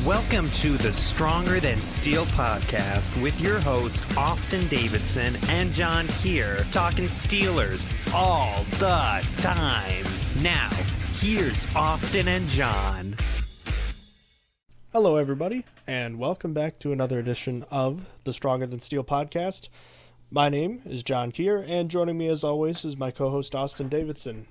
Welcome to the Stronger Than Steel podcast with your host, Austin Davidson and John Keir, talking Steelers all the time. Now, here's Austin and John. Hello, everybody, and welcome back to another edition of the Stronger Than Steel podcast. My name is John Keir, and joining me as always is my co-host, Austin Davidson.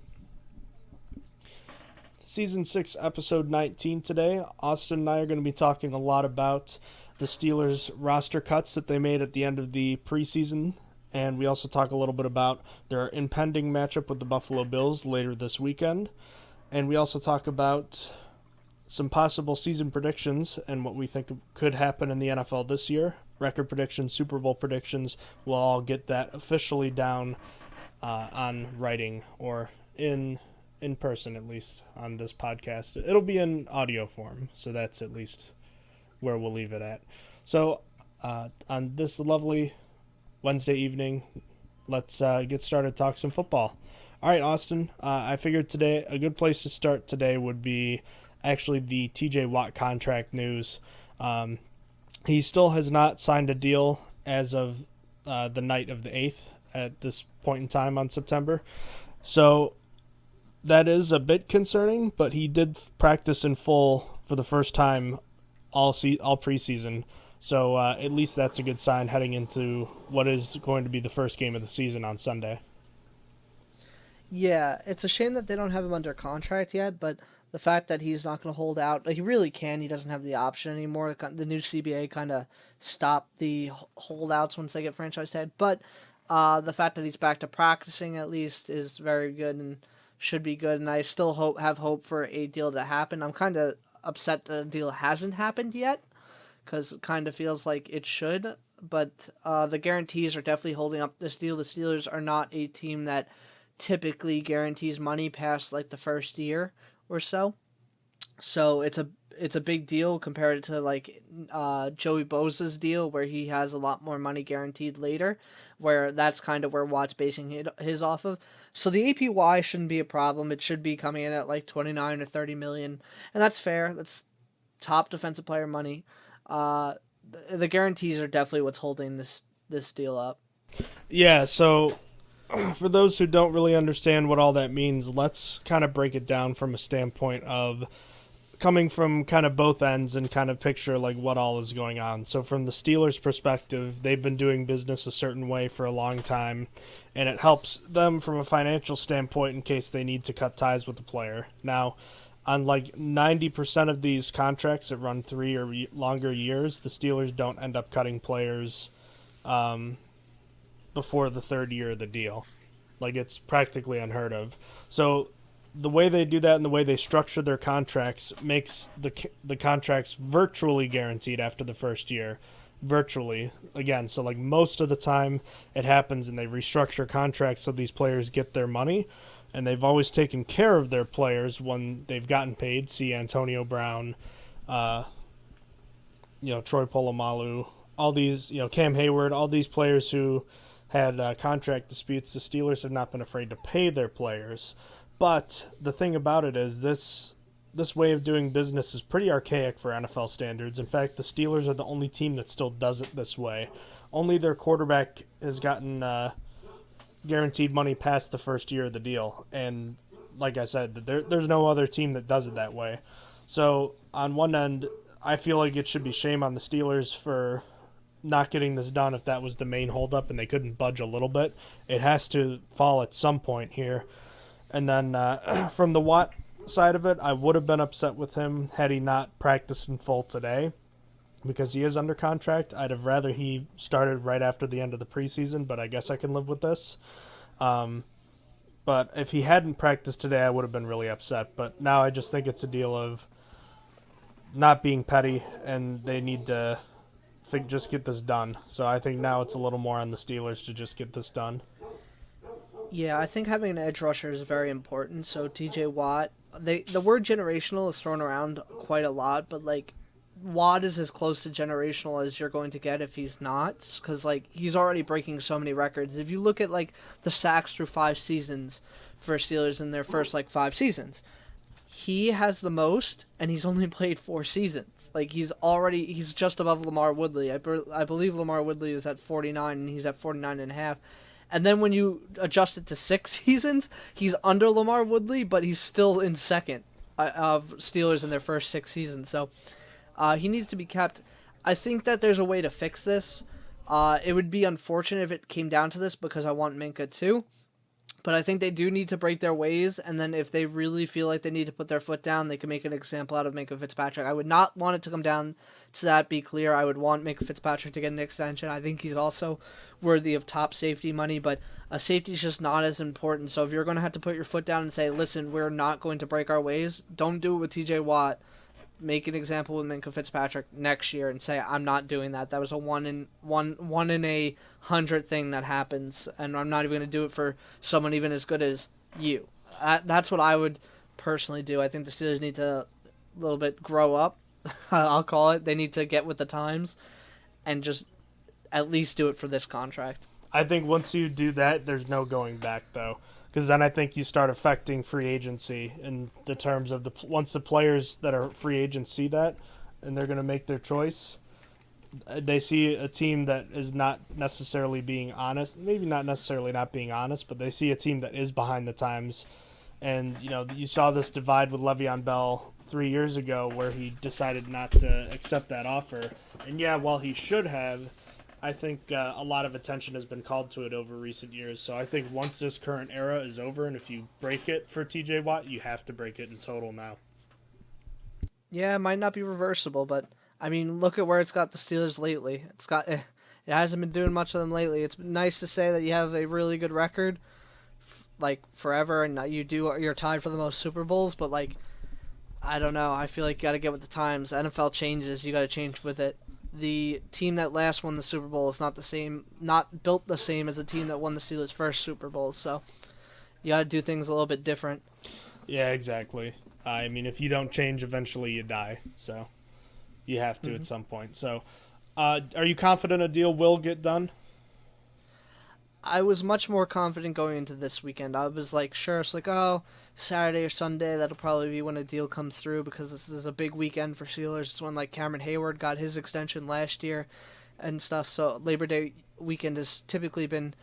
Season 6, Episode 19 today. Austin and I are going to be talking a lot about the Steelers' roster cuts that they made at the end of the preseason, and we also talk a little bit about their impending matchup with the Buffalo Bills later this weekend, and we also talk about some possible season predictions and what we think could happen in the NFL this year. Record predictions, Super Bowl predictions, we'll all get that officially down on writing or in person, at least on this podcast. It'll be in audio form, so that's at least where we'll leave it at. So on this lovely Wednesday evening, let's get started, talk some football. All right, Austin, I figured today a good place to start today would be actually the TJ Watt contract news. He still has not signed a deal as of the night of the 8th at this point in time on September. So that is a bit concerning, but he did practice in full for the first time all preseason. So at least that's a good sign heading into what is going to be the first game of the season on Sunday. Yeah, it's a shame that they don't have him under contract yet, but the fact that he's not going to hold out, like he really can, he doesn't have the option anymore. The new CBA kind of stopped the holdouts once they get franchise tag, but the fact that he's back to practicing at least is very good and should be good, and I still have hope for a deal to happen. I'm kind of upset the deal hasn't happened yet, because it kind of feels like it should, but the guarantees are definitely holding up this deal. The Steelers are not a team that typically guarantees money past like the first year or so. So it's a big deal compared to like Joey Bosa's deal, where he has a lot more money guaranteed later, where that's kind of where Watt's basing his off of. So the APY shouldn't be a problem. It should be coming in at like 29 or 30 million, and that's fair. That's top defensive player money. The guarantees are definitely what's holding this deal up. Yeah, so for those who don't really understand what all that means, let's kind of break it down from a standpoint of coming from kind of both ends and kind of picture like what all is going on. So from the Steelers' perspective, they've been doing business a certain way for a long time, and it helps them from a financial standpoint in case they need to cut ties with the player. Now, on like 90% of these contracts that run 3 or longer years, the Steelers don't end up cutting players before the third year of the deal. Like, it's practically unheard of. So the way they do that and the way they structure their contracts makes the contracts virtually guaranteed after the first year. Virtually. Again, so like most of the time it happens and they restructure contracts so these players get their money, and they've always taken care of their players when they've gotten paid. See Antonio Brown, Troy Polamalu, all these, Cam Hayward, all these players who had contract disputes. The Steelers have not been afraid to pay their players. But the thing about it is this way of doing business is pretty archaic for NFL standards. In fact, the Steelers are the only team that still does it this way. Only their quarterback has gotten guaranteed money past the first year of the deal. And like I said, there's no other team that does it that way. So on one end, I feel like it should be shame on the Steelers for not getting this done if that was the main holdup and they couldn't budge a little bit. It has to fall at some point here. And then from the Watt side of it, I would have been upset with him had he not practiced in full today, because he is under contract. I'd have rather he started right after the end of the preseason, but I guess I can live with this. But if he hadn't practiced today, I would have been really upset. But now I just think it's a deal of not being petty, and they need to just get this done. So I think now it's a little more on the Steelers to just get this done. Yeah, I think having an edge rusher is very important. So TJ Watt, the word generational is thrown around quite a lot, but like Watt is as close to generational as you're going to get if he's not, because like he's already breaking so many records. If you look at like the sacks through 5 seasons for Steelers in their first like 5 seasons, he has the most, and he's only played 4 seasons. Like, he's just above Lamar Woodley. I believe Lamar Woodley is at 49, and he's at 49 and a half. And then when you adjust it to 6 seasons, he's under Lamar Woodley, but he's still in second of Steelers in their first 6 seasons. So he needs to be kept. I think that there's a way to fix this. It would be unfortunate if it came down to this because I want Minka too. But I think they do need to break their ways, and then if they really feel like they need to put their foot down, they can make an example out of Minka Fitzpatrick. I would not want it to come down to that, be clear. I would want Minka Fitzpatrick to get an extension. I think he's also worthy of top safety money, but a safety is just not as important. So if you're going to have to put your foot down and say, listen, we're not going to break our ways, don't do it with TJ Watt. Make an example with Minka Fitzpatrick next year and say, I'm not doing that. That was a one in a 100 thing that happens, and I'm not even going to do it for someone even as good as you. That's what I would personally do. I think the Steelers need to a little bit grow up. I'll call it. They need to get with the times and just at least do it for this contract. I think once you do that, there's no going back, though. Because then I think you start affecting free agency in the terms of once the players that are free agents see that and they're going to make their choice, they see a team that is not necessarily being honest, maybe not necessarily not being honest, but they see a team that is behind the times. And, you saw this divide with Le'Veon Bell 3 years ago where he decided not to accept that offer. And, yeah, while he should have, I think a lot of attention has been called to it over recent years. So I think once this current era is over, and if you break it for TJ Watt, you have to break it in total now. Yeah, it might not be reversible, but I mean, look at where it's got the Steelers lately. It hasn't been doing much of them lately. It's nice to say that you have a really good record, like forever, and you're tied for the most Super Bowls. But like, I don't know. I feel like you got to get with the times. NFL changes. You got to change with it. The team that last won the Super Bowl is not built the same as the team that won the Steelers' first Super Bowl. So you got to do things a little bit different. Yeah, exactly. I mean, if you don't change, eventually you die. So you have to at some point. So are you confident a deal will get done? I was much more confident going into this weekend. I was like, sure, it's like, oh, Saturday or Sunday, that'll probably be when a deal comes through because this is a big weekend for Steelers. It's when like Cameron Hayward got his extension last year and stuff. So Labor Day weekend has typically been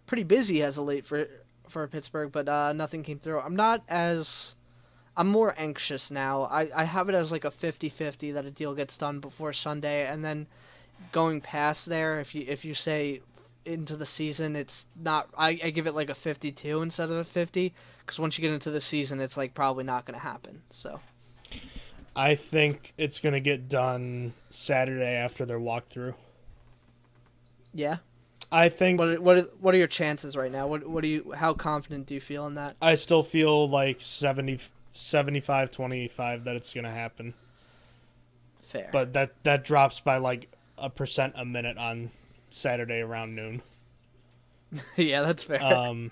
pretty busy as of late for Pittsburgh, but nothing came through. I'm more anxious now. I have it as like a 50-50 that a deal gets done before Sunday, and then going past there, if you say into the season, it's not. I give it like a 52 instead of a 50, because once you get into the season, it's like probably not going to happen. So I think it's going to get done Saturday after their walkthrough. Yeah. I think. What are your chances right now? How confident do you feel in that? I still feel like 75-25 that it's going to happen. Fair. But that drops by like 1% a minute on Saturday around noon. Yeah, that's fair.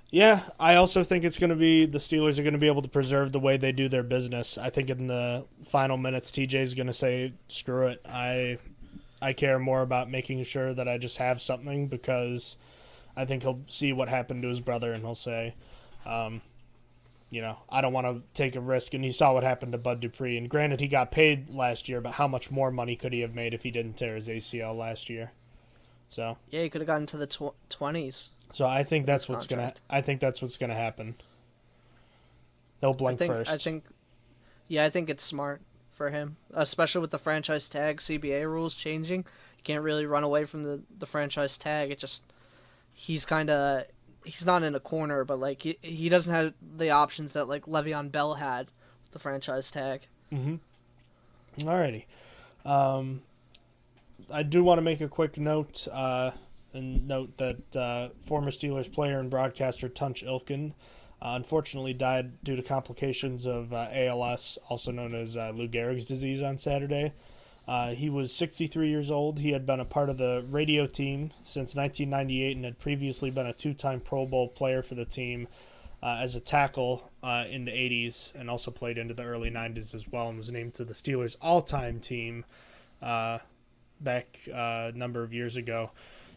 Yeah, I also think it's going to be the Steelers are going to be able to preserve the way they do their business. I think in the final minutes, TJ's going to say, "Screw it, I care more about making sure that I just have something," because I think he'll see what happened to his brother and he'll say, I don't want to take a risk. And he saw what happened to Bud Dupree. And granted, he got paid last year, but how much more money could he have made if he didn't tear his ACL last year? So yeah, he could have gotten to the 20s. So I think that's what's gonna happen. He'll blink first. I think it's smart for him, especially with the franchise tag CBA rules changing. You can't really run away from the franchise tag. He's not in a corner, but like he doesn't have the options that like Le'Veon Bell had with the franchise tag. Mm-hmm. Alrighty. I do want to make a quick note and note that former Steelers player and broadcaster Tunch Ilkin unfortunately died due to complications of ALS, also known as Lou Gehrig's disease, on Saturday. He was 63 years old. He had been a part of the radio team since 1998 and had previously been a two-time Pro Bowl player for the team as a tackle in the 80s, and also played into the early 90s as well, and was named to the Steelers' all-time team back a number of years ago.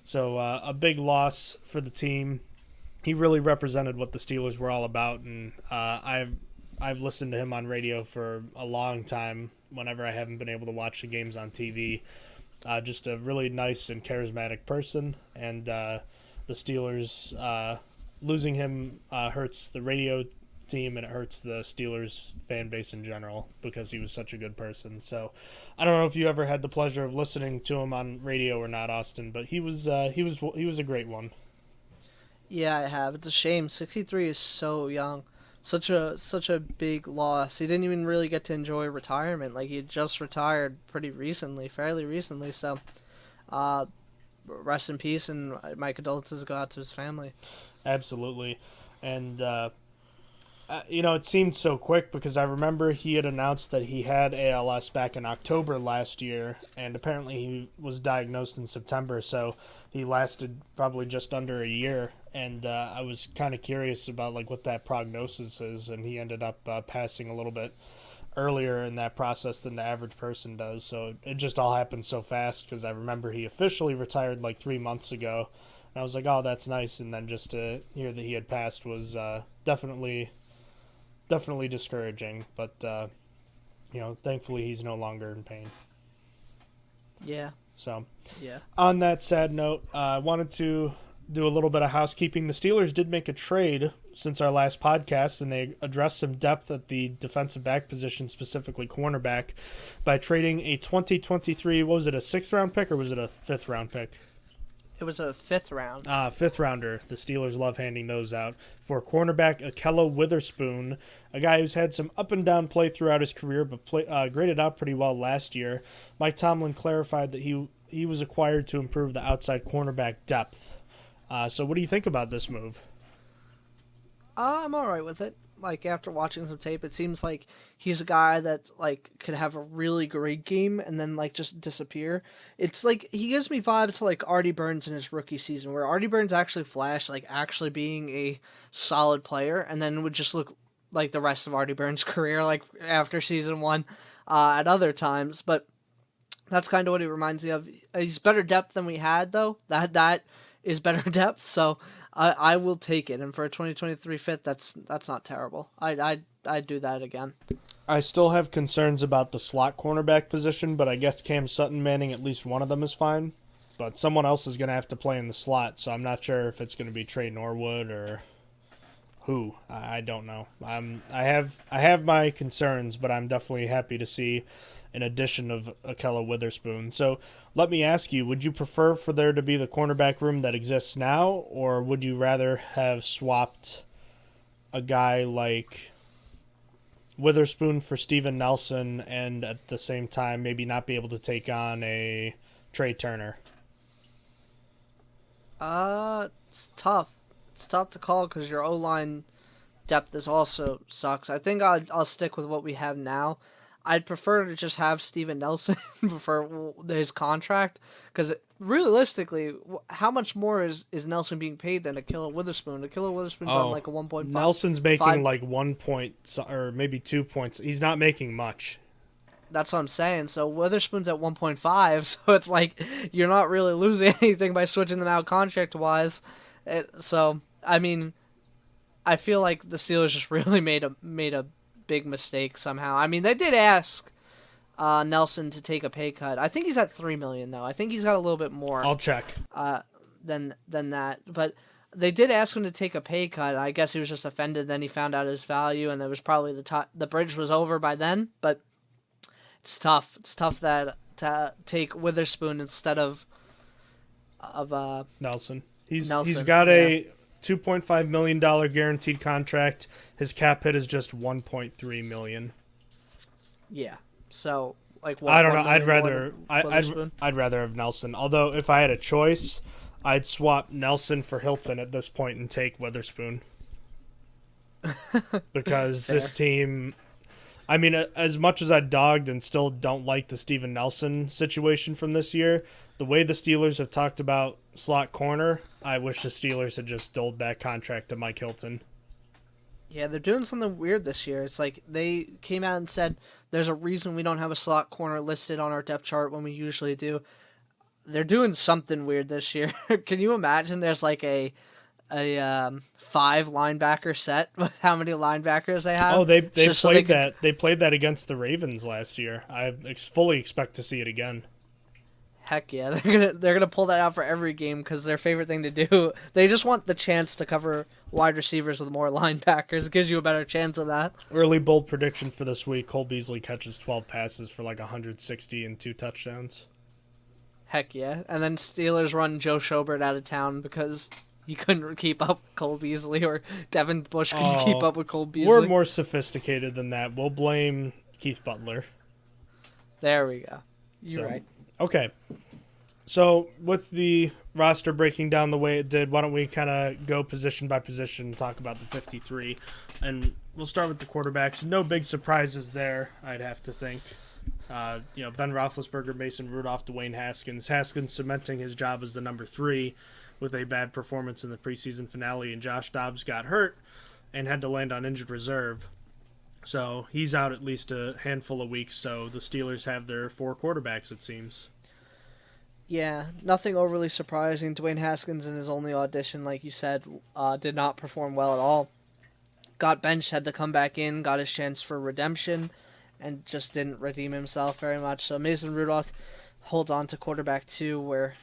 So a big loss for the team. He really represented what the Steelers were all about, and I I've listened to him on radio for a long time whenever I haven't been able to watch the games on TV. Just a really nice and charismatic person, and the Steelers losing him hurts the radio team, and it hurts the Steelers fan base in general because he was such a good person. So I don't know if you ever had the pleasure of listening to him on radio or not, Austin, but he was a great one. Yeah, I have. It's a shame. 63 is so young. Such a big loss. He didn't even really get to enjoy retirement. Like, he had just retired pretty recently, fairly recently. So, rest in peace, and my condolences go out to his family. Absolutely. And it seemed so quick because I remember he had announced that he had ALS back in October last year, and apparently he was diagnosed in September, so he lasted probably just under a year. And I was kind of curious about like what that prognosis is, and he ended up passing a little bit earlier in that process than the average person does. So it just all happened so fast because I remember he officially retired like 3 months ago, and I was like, oh, that's nice. And then just to hear that he had passed was definitely discouraging. But thankfully he's no longer in pain. Yeah. So Yeah. on that sad note, I wanted to do a little bit of housekeeping. The Steelers did make a trade since our last podcast, and they addressed some depth at the defensive back position, specifically cornerback, by trading a 2023, what was it, a 6th-round pick, or was it a 5th-round pick? It was a 5th round. 5th-rounder. The Steelers love handing those out. For cornerback Akello Witherspoon, a guy who's had some up-and-down play throughout his career, but graded out pretty well last year. Mike Tomlin clarified that he was acquired to improve the outside cornerback depth. So what do you think about this move? I'm all right with it. Like, after watching some tape, it seems like he's a guy that like could have a really great game and then like just disappear. It's like he gives me vibes to like Artie Burns in his rookie season, where Artie Burns actually flashed like actually being a solid player, and then would just look like the rest of Artie Burns' career, like after season 1, at other times. But that's kind of what he reminds me of. He's better depth than we had, though. That is better depth, so I will take it. And for a 2023 fit, that's not terrible. I'd do that again. I still have concerns about the slot cornerback position, but I guess Cam Sutton manning at least one of them is fine. But someone else is going to have to play in the slot, so I'm not sure if it's going to be Trey Norwood or who. I don't know. I have my concerns, but I'm definitely happy to see an addition of Akello Witherspoon. So let me ask you, would you prefer for there to be the cornerback room that exists now, or would you rather have swapped a guy like Witherspoon for Steven Nelson and at the same time maybe not be able to take on a Trey Turner? It's tough. It's tough to call because your O-line depth is also sucks. I think I'll stick with what we have now. I'd prefer to just have Steven Nelson for his contract, because realistically, how much more is Nelson being paid than Akello Witherspoon? Akello Witherspoon's on like a 1.5. Nelson's making like 1 point or maybe 2 points. He's not making much. That's what I'm saying. So Witherspoon's at 1.5, so it's like you're not really losing anything by switching them out contract-wise. So, I mean, I feel like the Steelers just really made a big mistake somehow. I mean, they did ask Nelson to take a pay cut. I think he's at $3 million though. I think he's got a little bit more. I'll check. Than that, but they did ask him to take a pay cut. I guess he was just offended. Then he found out his value, and there was probably the bridge was over by then. But it's tough. It's tough that to take Witherspoon instead of Nelson. Nelson. He's got a $2.5 million guaranteed contract. His cap hit is just $1.3 million. Yeah. So like I don't know. I'd rather have Nelson. Although if I had a choice, I'd swap Nelson for Hilton at this point and take Witherspoon. Because this team, I mean, as much as I dogged and still don't like the Steven Nelson situation from this year, the way the Steelers have talked about slot corner, I wish the Steelers had just doled that contract to Mike Hilton. Yeah, they're doing something weird this year. It's like they came out and said there's a reason we don't have a slot corner listed on our depth chart when we usually do. They're doing something weird this year. Can you imagine there's like a a 5 linebacker set with how many linebackers they have. Oh, they just so played could- that. They played that against the Ravens last year. I fully expect to see it again. Heck yeah, they're gonna pull that out for every game because their favorite thing to do. They just want the chance to cover wide receivers with more linebackers. It gives you a better chance of that. Early bold prediction for this week: Cole Beasley catches 12 passes for like 160 and 2 touchdowns. Heck yeah, and then Steelers run Joe Schobert out of town because he couldn't keep up with Cole Beasley, or Devin Bush couldn't keep up with Cole Beasley. We're more sophisticated than that. We'll blame Keith Butler. There we go. You're right. Okay. So, with the roster breaking down the way it did, why don't we kind of go position by position and talk about the 53? And we'll start with the quarterbacks. No big surprises there, I'd have to think. Ben Roethlisberger, Mason Rudolph, Dwayne Haskins. Haskins cementing his job as the number 3 with a bad performance in the preseason finale, and Josh Dobbs got hurt and had to land on injured reserve. So he's out at least a handful of weeks, so the Steelers have their 4 quarterbacks, it seems. Yeah, nothing overly surprising. Dwayne Haskins in his only audition, like you said, did not perform well at all. Got benched, had to come back in, got his chance for redemption, and just didn't redeem himself very much. So Mason Rudolph holds on to quarterback 2, where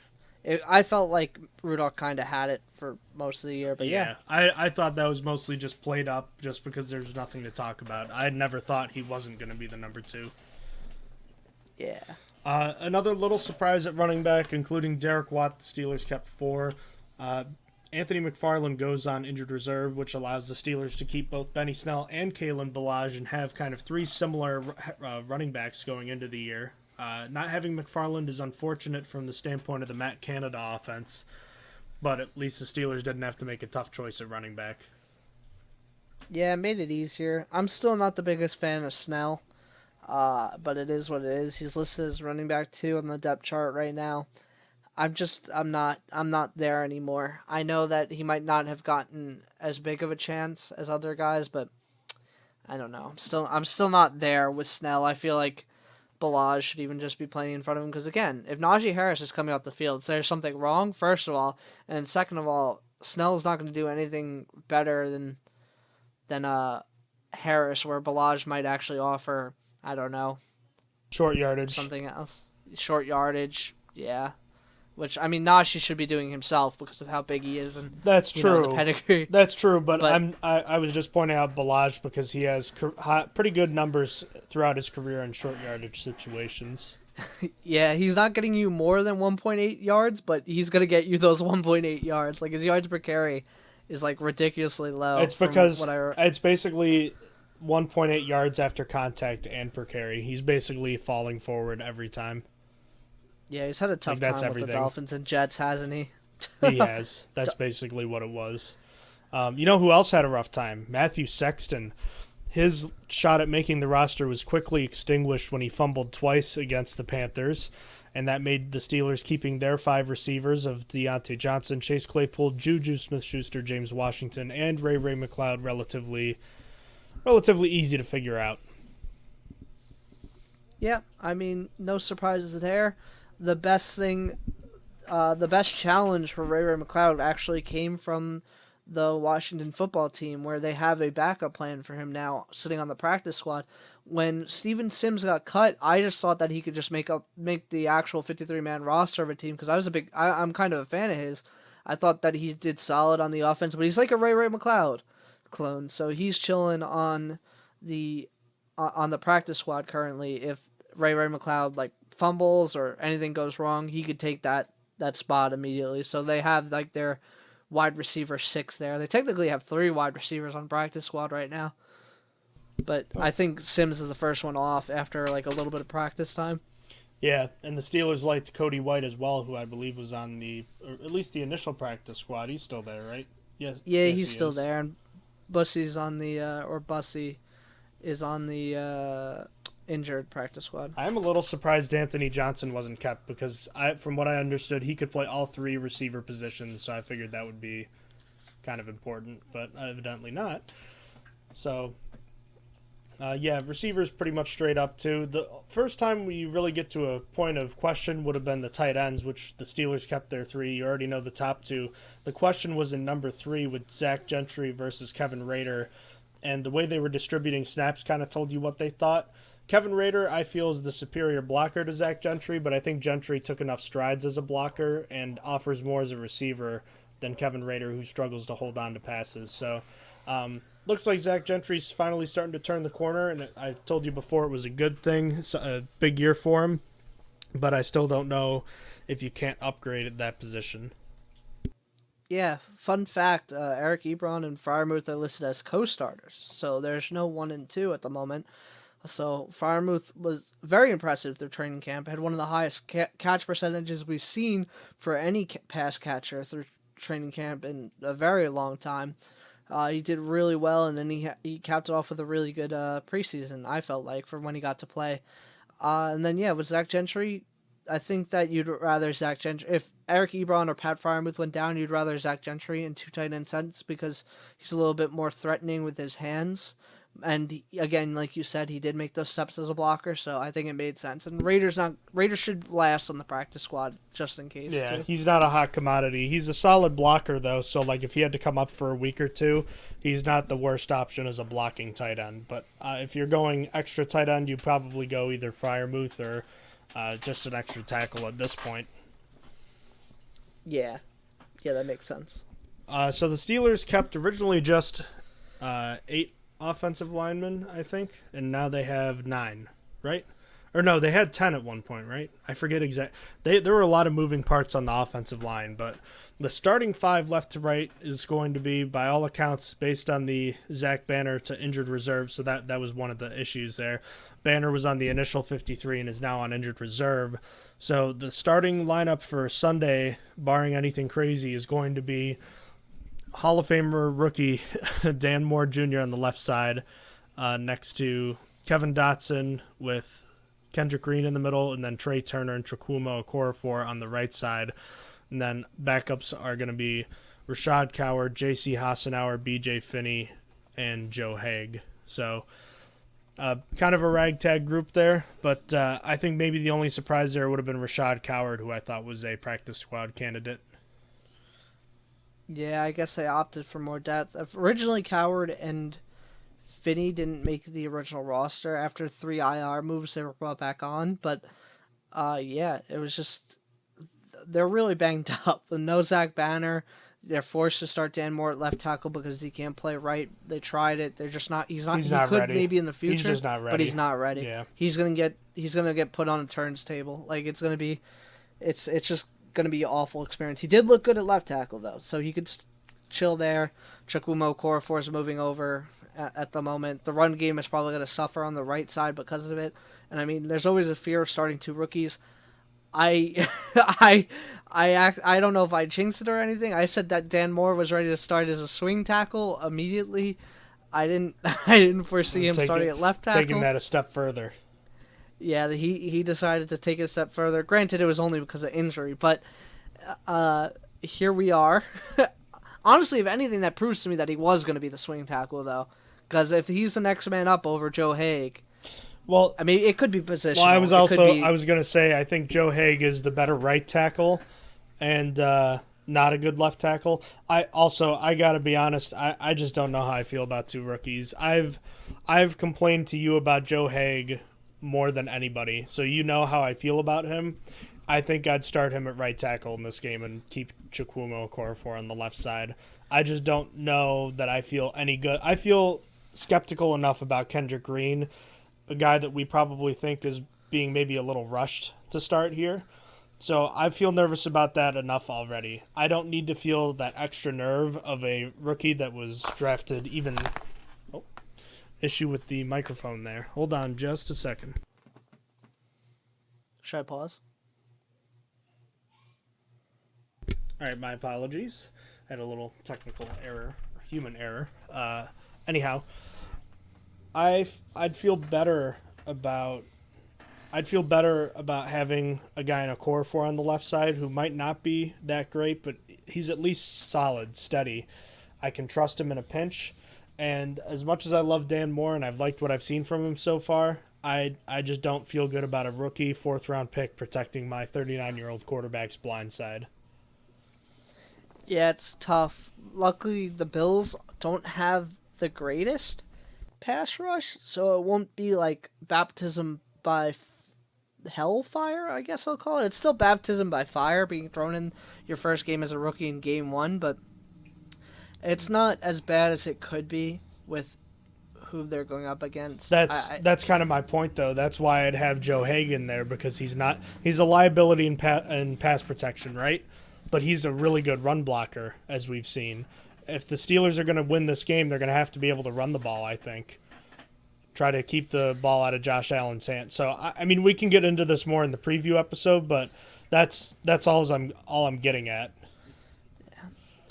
I felt like Rudolph kind of had it for most of the year. But yeah. I thought that was mostly just played up just because there's nothing to talk about. I had never thought he wasn't going to be the number 2. Yeah. Another little surprise at running back, including Derek Watt, the Steelers kept 4. Anthony McFarland goes on injured reserve, which allows the Steelers to keep both Benny Snell and Kalen Ballage and have kind of 3 similar running backs going into the year. Not having McFarland is unfortunate from the standpoint of the Matt Canada offense, but at least the Steelers didn't have to make a tough choice at running back. Yeah, it made it easier. I'm still not the biggest fan of Snell, but it is what it is. He's listed as running back 2 on the depth chart right now. I'm not there anymore. I know that he might not have gotten as big of a chance as other guys, but I don't know. I'm still not there with Snell. I feel like Ballage should even just be playing in front of him because, again, if Najee Harris is coming off the field, there's something wrong, first of all, and second of all, Snell's not going to do anything better than Harris, where Ballage might actually offer, I don't know, short yardage, something else, short yardage, yeah. Which, I mean, Najee should be doing himself because of how big he is and that's true. The pedigree. That's true, but I was just pointing out Ballage because he has pretty good numbers throughout his career in short yardage situations. Yeah, he's not getting you more than 1.8 yards, but he's going to get you those 1.8 yards. Like, his yards per carry is, like, ridiculously low. It's because it's basically 1.8 yards after contact and per carry. He's basically falling forward every time. Yeah, he's had a tough time with the Dolphins and Jets, hasn't he? He has. That's basically what it was. You know who else had a rough time? Matthew Sexton. His shot at making the roster was quickly extinguished when he fumbled twice against the Panthers, and that made the Steelers keeping their 5 receivers of Deontay Johnson, Chase Claypool, Juju Smith-Schuster, James Washington, and Ray McLeod relatively easy to figure out. Yeah, I mean, no surprises there. The best challenge for Ray McLeod actually came from the Washington football team, where they have a backup plan for him now, sitting on the practice squad. When Steven Sims got cut, I just thought that he could just make the actual 53-man roster of a team, because I'm kind of a fan of his. I thought that he did solid on the offense, but he's like a Ray McLeod clone, so he's chilling on the practice squad currently. If Ray McLeod fumbles or anything goes wrong, he could take that spot immediately. So they have their wide receiver 6 there. They technically have 3 wide receivers on practice squad right now, but I think Sims is the first one off after a little bit of practice time. Yeah, and the Steelers liked Cody White as well, who I believe was on at least the initial practice squad. He's still there, right? Yes. Yeah, he's still there, and Bussy is on the injured practice squad. I'm a little surprised Anthony Johnson wasn't kept because, from what I understood, he could play all 3 receiver positions, so I figured that would be kind of important, but evidently not. So, Yeah, receivers pretty much straight up, too. The first time we really get to a point of question would have been the tight ends, which the Steelers kept their 3. You already know the top 2. The question was in number 3 with Zach Gentry versus Kevin Rader, and the way they were distributing snaps kind of told you what they thought. Kevin Rader, I feel, is the superior blocker to Zach Gentry, but I think Gentry took enough strides as a blocker and offers more as a receiver than Kevin Rader, who struggles to hold on to passes. So, looks like Zach Gentry's finally starting to turn the corner, and I told you before it was a good thing. It's a big year for him, but I still don't know if you can't upgrade at that position. Yeah, fun fact, Eric Ebron and Freiermuth are listed as co-starters, so there's no 1 and 2 at the moment. So Freiermuth was very impressive through training camp, had one of the highest catch percentages we've seen for any pass catcher through training camp in a very long time. He did really well, and then he capped it off with a really good preseason, I felt like, for when he got to play. And then, with Zach Gentry, I think that you'd rather Zach Gentry. If Eric Ebron or Pat Freiermuth went down, you'd rather Zach Gentry in 2 tight end sets because he's a little bit more threatening with his hands. And again, like you said, he did make those steps as a blocker, so I think it made sense. And Raiders should last on the practice squad just in case. Yeah, too. he's not a hot commodity. He's a solid blocker though, so like if he had to come up for a week or 2, he's not the worst option as a blocking tight end. But if you're going extra tight end, you probably go either Freiermuth or just an extra tackle at this point. Yeah, that makes sense. So the Steelers kept originally just 8 offensive linemen, I think, and now they have 9, right? Or no, they had 10 at one point, right? I forget exactly. There were a lot of moving parts on the offensive line, but the starting 5 left to right is going to be, by all accounts, based on the Zach Banner to injured reserve, so that was one of the issues there. Banner was on the initial 53 and is now on injured reserve. So the starting lineup for Sunday, barring anything crazy, is going to be Hall of Famer rookie Dan Moore Jr. on the left side, next to Kevin Dotson with Kendrick Green in the middle, and then Trey Turner and Chukwuma Okorafor on the right side. And then backups are going to be Rashad Coward, J.C. Hassenauer, B.J. Finney, and Joe Haig. So kind of a ragtag group there, but I think maybe the only surprise there would have been Rashad Coward, who I thought was a practice squad candidate. Yeah, I guess they opted for more depth. Originally, Coward and Finney didn't make the original roster. After 3 IR moves, they were brought back on. But, it was just... They're really banged up. With no Zach Banner, they're forced to start Dan Moore at left tackle because he can't play right. They tried it. They're just not... He's not he could ready. Maybe in the future. He's just not ready. But he's not ready. Yeah. He's gonna get put on a turns table. Like, it's gonna be... It's just... going to be an awful experience. He did look good at left tackle, though, so he could chill there. Chukwuma Okorafor is moving over at the moment. The run game is probably going to suffer on the right side because of it. And, I mean, there's always a fear of starting 2 rookies. I don't know if I jinxed it or anything. I said that Dan Moore was ready to start as a swing tackle immediately. I didn't foresee him starting at left tackle. Taking that a step further. Yeah, he decided to take it a step further. Granted, it was only because of injury, but here we are. Honestly, if anything, that proves to me that he was going to be the swing tackle, though. Because if he's the next man up over Joe Haig, well, I mean, it could be positional. Well, I was going to say, I think Joe Haig is the better right tackle and not a good left tackle. I got to be honest, I just don't know how I feel about 2 rookies. I've complained to you about Joe Haig more than anybody, so you know how I feel about him. I think I'd start him at right tackle in this game and keep Chukwuma Okorafor on the left side. I just don't know that I feel any good. I feel skeptical enough about Kendrick Green, a guy that we probably think is being maybe a little rushed to start here. So I feel nervous about that enough already. I don't need to feel that extra nerve of a rookie that was drafted even... issue with the microphone there. Hold on just a second. Should I pause? All right, my apologies. I had a little technical error, human error. Anyhow, I'd feel better about having a guy in a Okorafor on the left side who might not be that great, but he's at least solid, steady. I can trust him in a pinch. And as much as I love Dan Moore and I've liked what I've seen from him so far, I just don't feel good about a rookie 4th-round pick protecting my 39-year-old quarterback's blind side. Yeah, it's tough. Luckily, the Bills don't have the greatest pass rush, so it won't be like baptism by hellfire, I guess I'll call it. It's still baptism by fire, being thrown in your first game as a rookie in game 1, but it's not as bad as it could be with who they're going up against. That's kind of my point, though. That's why I'd have Joe Hagan there, because he's a liability in pass protection, right? But he's a really good run blocker, as we've seen. If the Steelers are going to win this game, they're going to have to be able to run the ball, I think. Try to keep the ball out of Josh Allen's hands. So, I mean, we can get into this more in the preview episode, but that's all I'm getting at.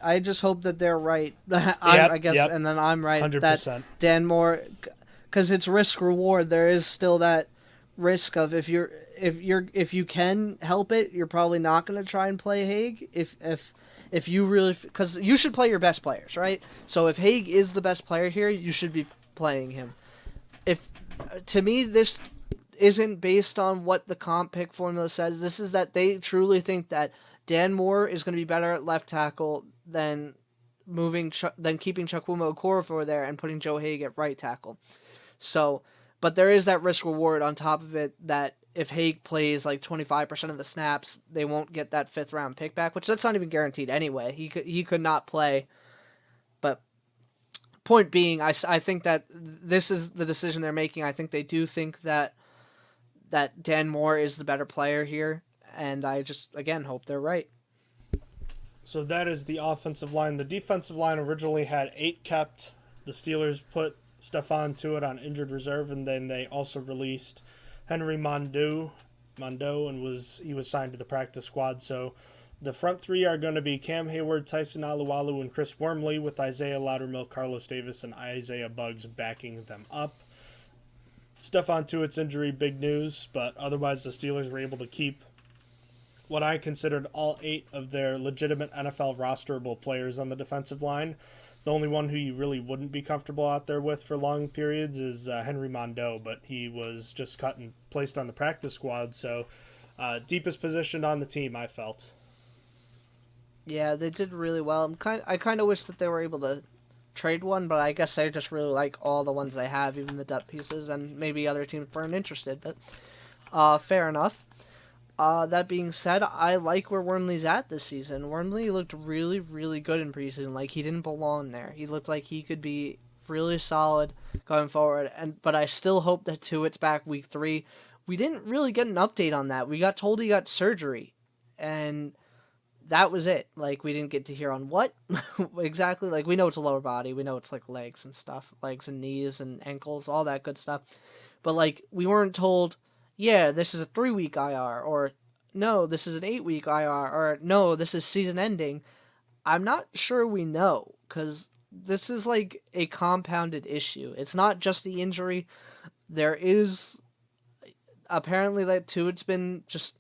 I just hope that they're right. I guess, yep. And then I'm right 100%. that Dan Moore, because it's risk reward. There is still that risk of if you can help it, you're probably not going to try and play Haig. If you really, because you should play your best players, right? So if Haig is the best player here, you should be playing him. To me, this isn't based on what the comp pick formula says. This is that they truly think that Dan Moore is going to be better at left tackle than keeping Chukwuma Okorafor there and putting Joe Haig at right tackle. So, but there is that risk reward on top of it that if Haig plays like 25% of the snaps, they won't get that 5th round pick back, which that's not even guaranteed anyway. He could not play. But point being, I think that this is the decision they're making. I think they do think that Dan Moore is the better player here, and I just, again, hope they're right. So that is the offensive line. The defensive line originally had 8 kept. The Steelers put Stephon Tuitt on injured reserve, and then they also released Henry Mondeau, and he was signed to the practice squad. So the front 3 are going to be Cam Hayward, Tyson Alualu, and Chris Wormley, with Isaiah Loudermilk, Carlos Davis, and Isaiah Buggs backing them up. Stephon Tuitt's injury, big news, but otherwise the Steelers were able to keep what I considered all 8 of their legitimate NFL rosterable players on the defensive line. The only one who you really wouldn't be comfortable out there with for long periods is Henry Mondeau, but he was just cut and placed on the practice squad, so deepest position on the team, I felt. Yeah, they did really well. I kind of wish that they were able to trade one, but I guess they just really like all the ones they have, even the depth pieces, and maybe other teams weren't interested, but fair enough. That being said, I like where Wormley's at this season. Wormley looked really, really good in preseason. Like, he didn't belong there. He looked like he could be really solid going forward. But I still hope that Tuitt's back week 3. We didn't really get an update on that. We got told he got surgery, and that was it. Like, we didn't get to hear on what exactly. Like, we know it's a lower body. We know it's like legs and stuff, legs and knees and ankles, all that good stuff. But like, we weren't told, yeah, this is a 3-week IR, or no, this is an 8-week IR, or no, this is season ending. I'm not sure we know, because this is like a compounded issue. It's not just the injury. There is apparently that Tuitt's been just,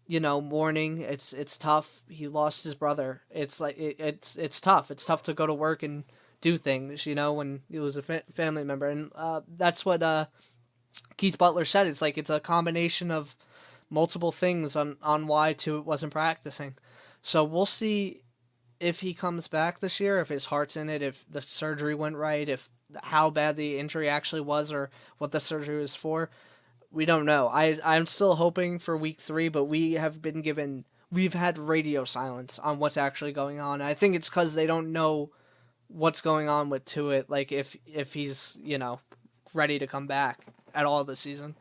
mourning. It's tough. He lost his brother. It's like it's tough. It's tough to go to work and do things, when you lose a family member, and that's what Keith Butler said. It's like it's a combination of multiple things on why Tuitt wasn't practicing. So we'll see if he comes back this year, if his heart's in it, if the surgery went right, if how bad the injury actually was, or what the surgery was for. We don't know. I'm still hoping for week 3, but we've had radio silence on what's actually going on. I think it's because they don't know what's going on with Tuitt, like if he's, ready to come back at all this season.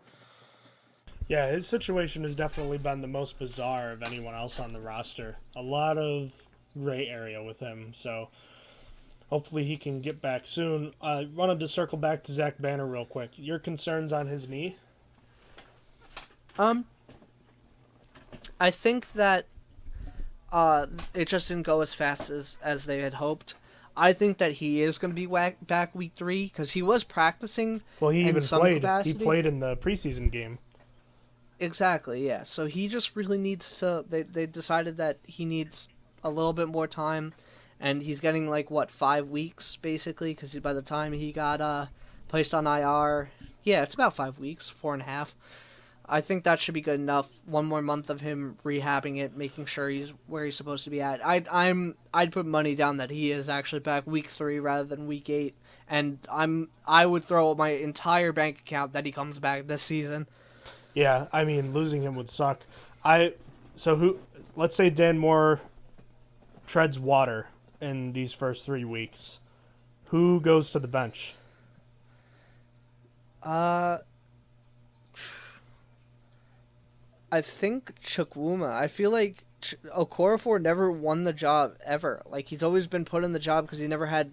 Yeah, his situation has definitely been the most bizarre of anyone else on the roster. A lot of gray area with him, so hopefully he can get back soon. I wanted to circle back to Zach Banner real quick. Your concerns on his knee? I think that it just didn't go as fast as they had hoped. I think that he is going to be back week 3 because he was practicing. Well, he even played. Capacity. He played in the preseason game. Exactly, yeah. So he just really needs to. They decided that he needs a little bit more time, and he's getting 5 weeks basically, because by the time he got placed on IR, yeah, it's about 5 weeks, 4.5. I think that should be good enough. One more month of him rehabbing it, making sure he's where he's supposed to be at. I'd put money down that he is actually back week 3 rather than week 8, and I would throw my entire bank account that he comes back this season. Yeah, I mean, losing him would suck. Let's say Dan Moore treads water in these first 3 weeks. Who goes to the bench? I think Chukwuma. I feel like Okorafor never won the job ever. Like, he's always been put in the job because he never had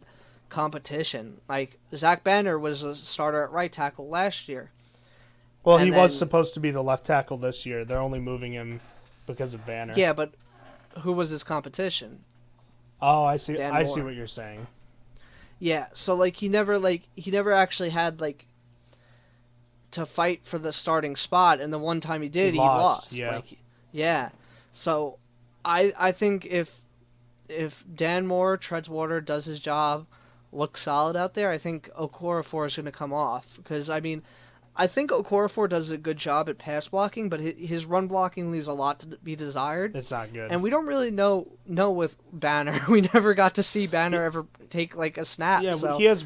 competition. Like, Zach Banner was a starter at right tackle last year. Well, he was supposed to be the left tackle this year. They're only moving him because of Banner. Yeah, but who was his competition? Oh, I see. Dan I Moore. see what you're saying. Yeah, so he never actually had to fight for the starting spot, and the one time he did, he lost. Yeah. Yeah. So I think if Dan Moore treads water, does his job, looks solid out there, I think Okorafor is going to come off. Because, I mean, I think Okorafor does a good job at pass blocking, but his run blocking leaves a lot to be desired. It's not good. And we don't really know with Banner. We never got to see Banner ever take a snap. Yeah, so. he has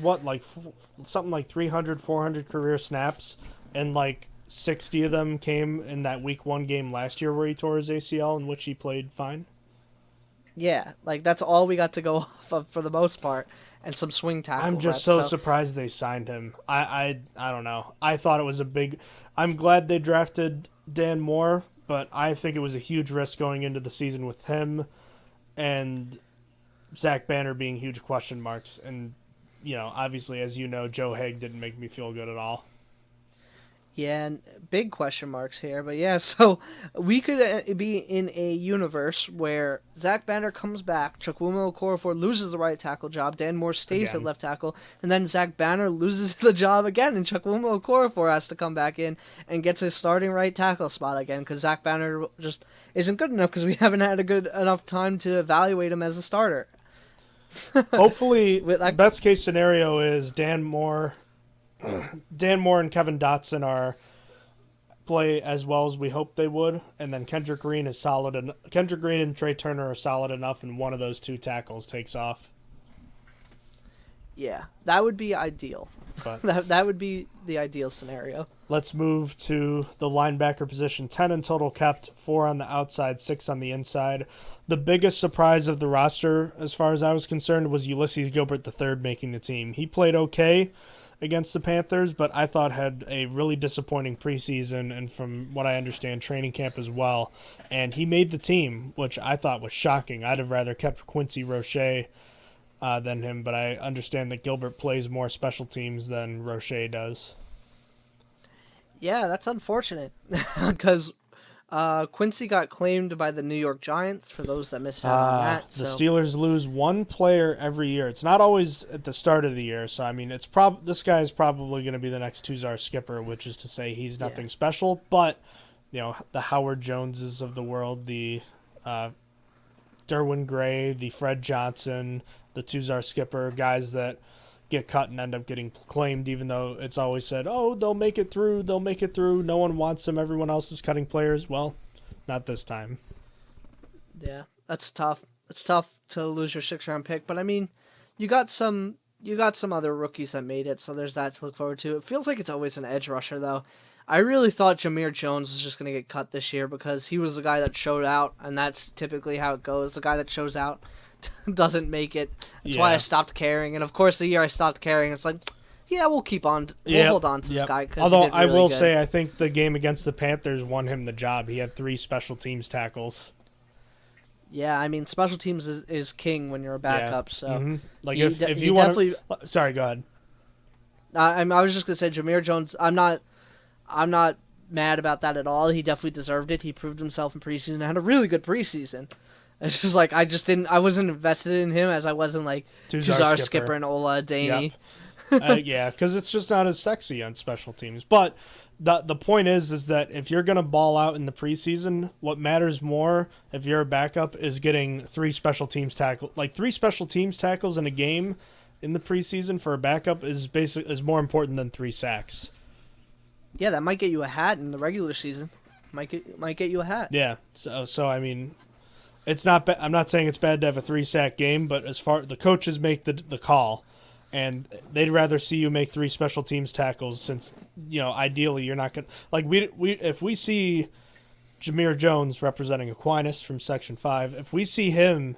something like 300, 400 career snaps, and 60 of them came in that week 1 game last year where he tore his ACL, in which he played fine. Yeah, that's all we got to go off of for the most part, and some swing tackle. I'm just so surprised they signed him. I don't know. I thought it was I'm glad they drafted Dan Moore, but I think it was a huge risk going into the season with him and Zach Banner being huge question marks. And, obviously, as you know, Joe Haig didn't make me feel good at all. Yeah, and big question marks here. But yeah, so we could be in a universe where Zach Banner comes back, Chukwuma Okorafor loses the right tackle job, Dan Moore stays at left tackle, and then Zach Banner loses the job again, and Chukwuma Okorafor has to come back in and gets his starting right tackle spot again, because Zach Banner just isn't good enough because we haven't had a good enough time to evaluate him as a starter. Hopefully, best case scenario is Dan Moore and Kevin Dotson play as well as we hope they would, and then Kendrick Green is solid, and Kendrick Green and Trey Turner are solid enough, and one of those 2 tackles takes off. Yeah, that would be ideal. But that would be the ideal scenario. Let's move to the linebacker position. 10 in total kept, 4 on the outside, 6 on the inside. The biggest surprise of the roster, as far as I was concerned, was Ulysses Gilbert III making the team. He played okay against the Panthers, but I thought had a really disappointing preseason, and from what I understand, training camp as well. And he made the team, which I thought was shocking. I'd have rather kept Quincy Roche than him, but I understand that Gilbert plays more special teams than Roche does. Yeah, that's unfortunate, because Quincy got claimed by the New York Giants, for those that missed out on that. The Steelers lose one player every year. It's not always at the start of the year, so I mean, this guy is probably going to be the next Tuzar skipper, which is to say he's nothing special, but the Howard Joneses of the world, the Derwin Gray, the Fred Johnson, the Tuzar skipper, guys that get cut and end up getting claimed, even though it's always said, oh, they'll make it through, no one wants them, everyone else is cutting players. Well, not this time. Yeah, that's tough. It's tough to lose your 6th-round pick, but I mean, you got some other rookies that made it, so there's that to look forward to. It feels like it's always an edge rusher, though. I really thought Jameer Jones was just going to get cut this year because he was the guy that showed out, and that's typically how it goes. The guy that shows out doesn't make it. That's why I stopped caring. And of course, the year I stopped caring, it's like, yeah, we'll keep on. We'll hold on to this guy. Although I will say, I think the game against the Panthers won him the job. He had 3 special teams tackles. Yeah, I mean, special teams is king when you're a backup. So, like if you want to, sorry, go ahead. I was just gonna say, Jameer Jones. I'm not mad about that at all. He definitely deserved it. He proved himself in preseason and had a really good preseason. It's just like I wasn't invested in him as I wasn't like Tuzar skipper and Ola Daney. Yep. Yeah, because it's just not as sexy on special teams. But the point is that if you're going to ball out in the preseason, what matters more if you're a backup is getting 3 special teams tackles. Like 3 special teams tackles in a game in the preseason for a backup is more important than 3 sacks. Yeah, that might get you a hat in the regular season. Might get you a hat. Yeah. So I mean, it's not. I'm not saying it's bad to have a 3-sack game, but as far the coaches make the call, and they'd rather see you make 3 special teams tackles since ideally you're not gonna if we see Jameer Jones representing Aquinas from Section 5, if we see him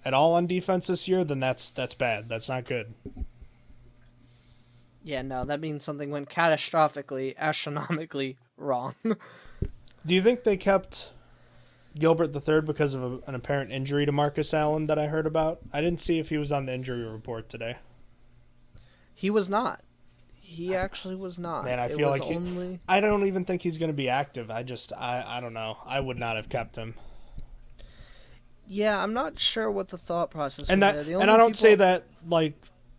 at all on defense this year, then that's bad. That's not good. Yeah, no, that means something went catastrophically, astronomically wrong. Do you think they kept Gilbert III because of an apparent injury to Marcus Allen that I heard about? I didn't see if he was on the injury report today. He was not. He actually was not. Man, I feel like I don't even think he's going to be active. I don't know. I would not have kept him. Yeah, I'm not sure what the thought process and was that, and I don't say that like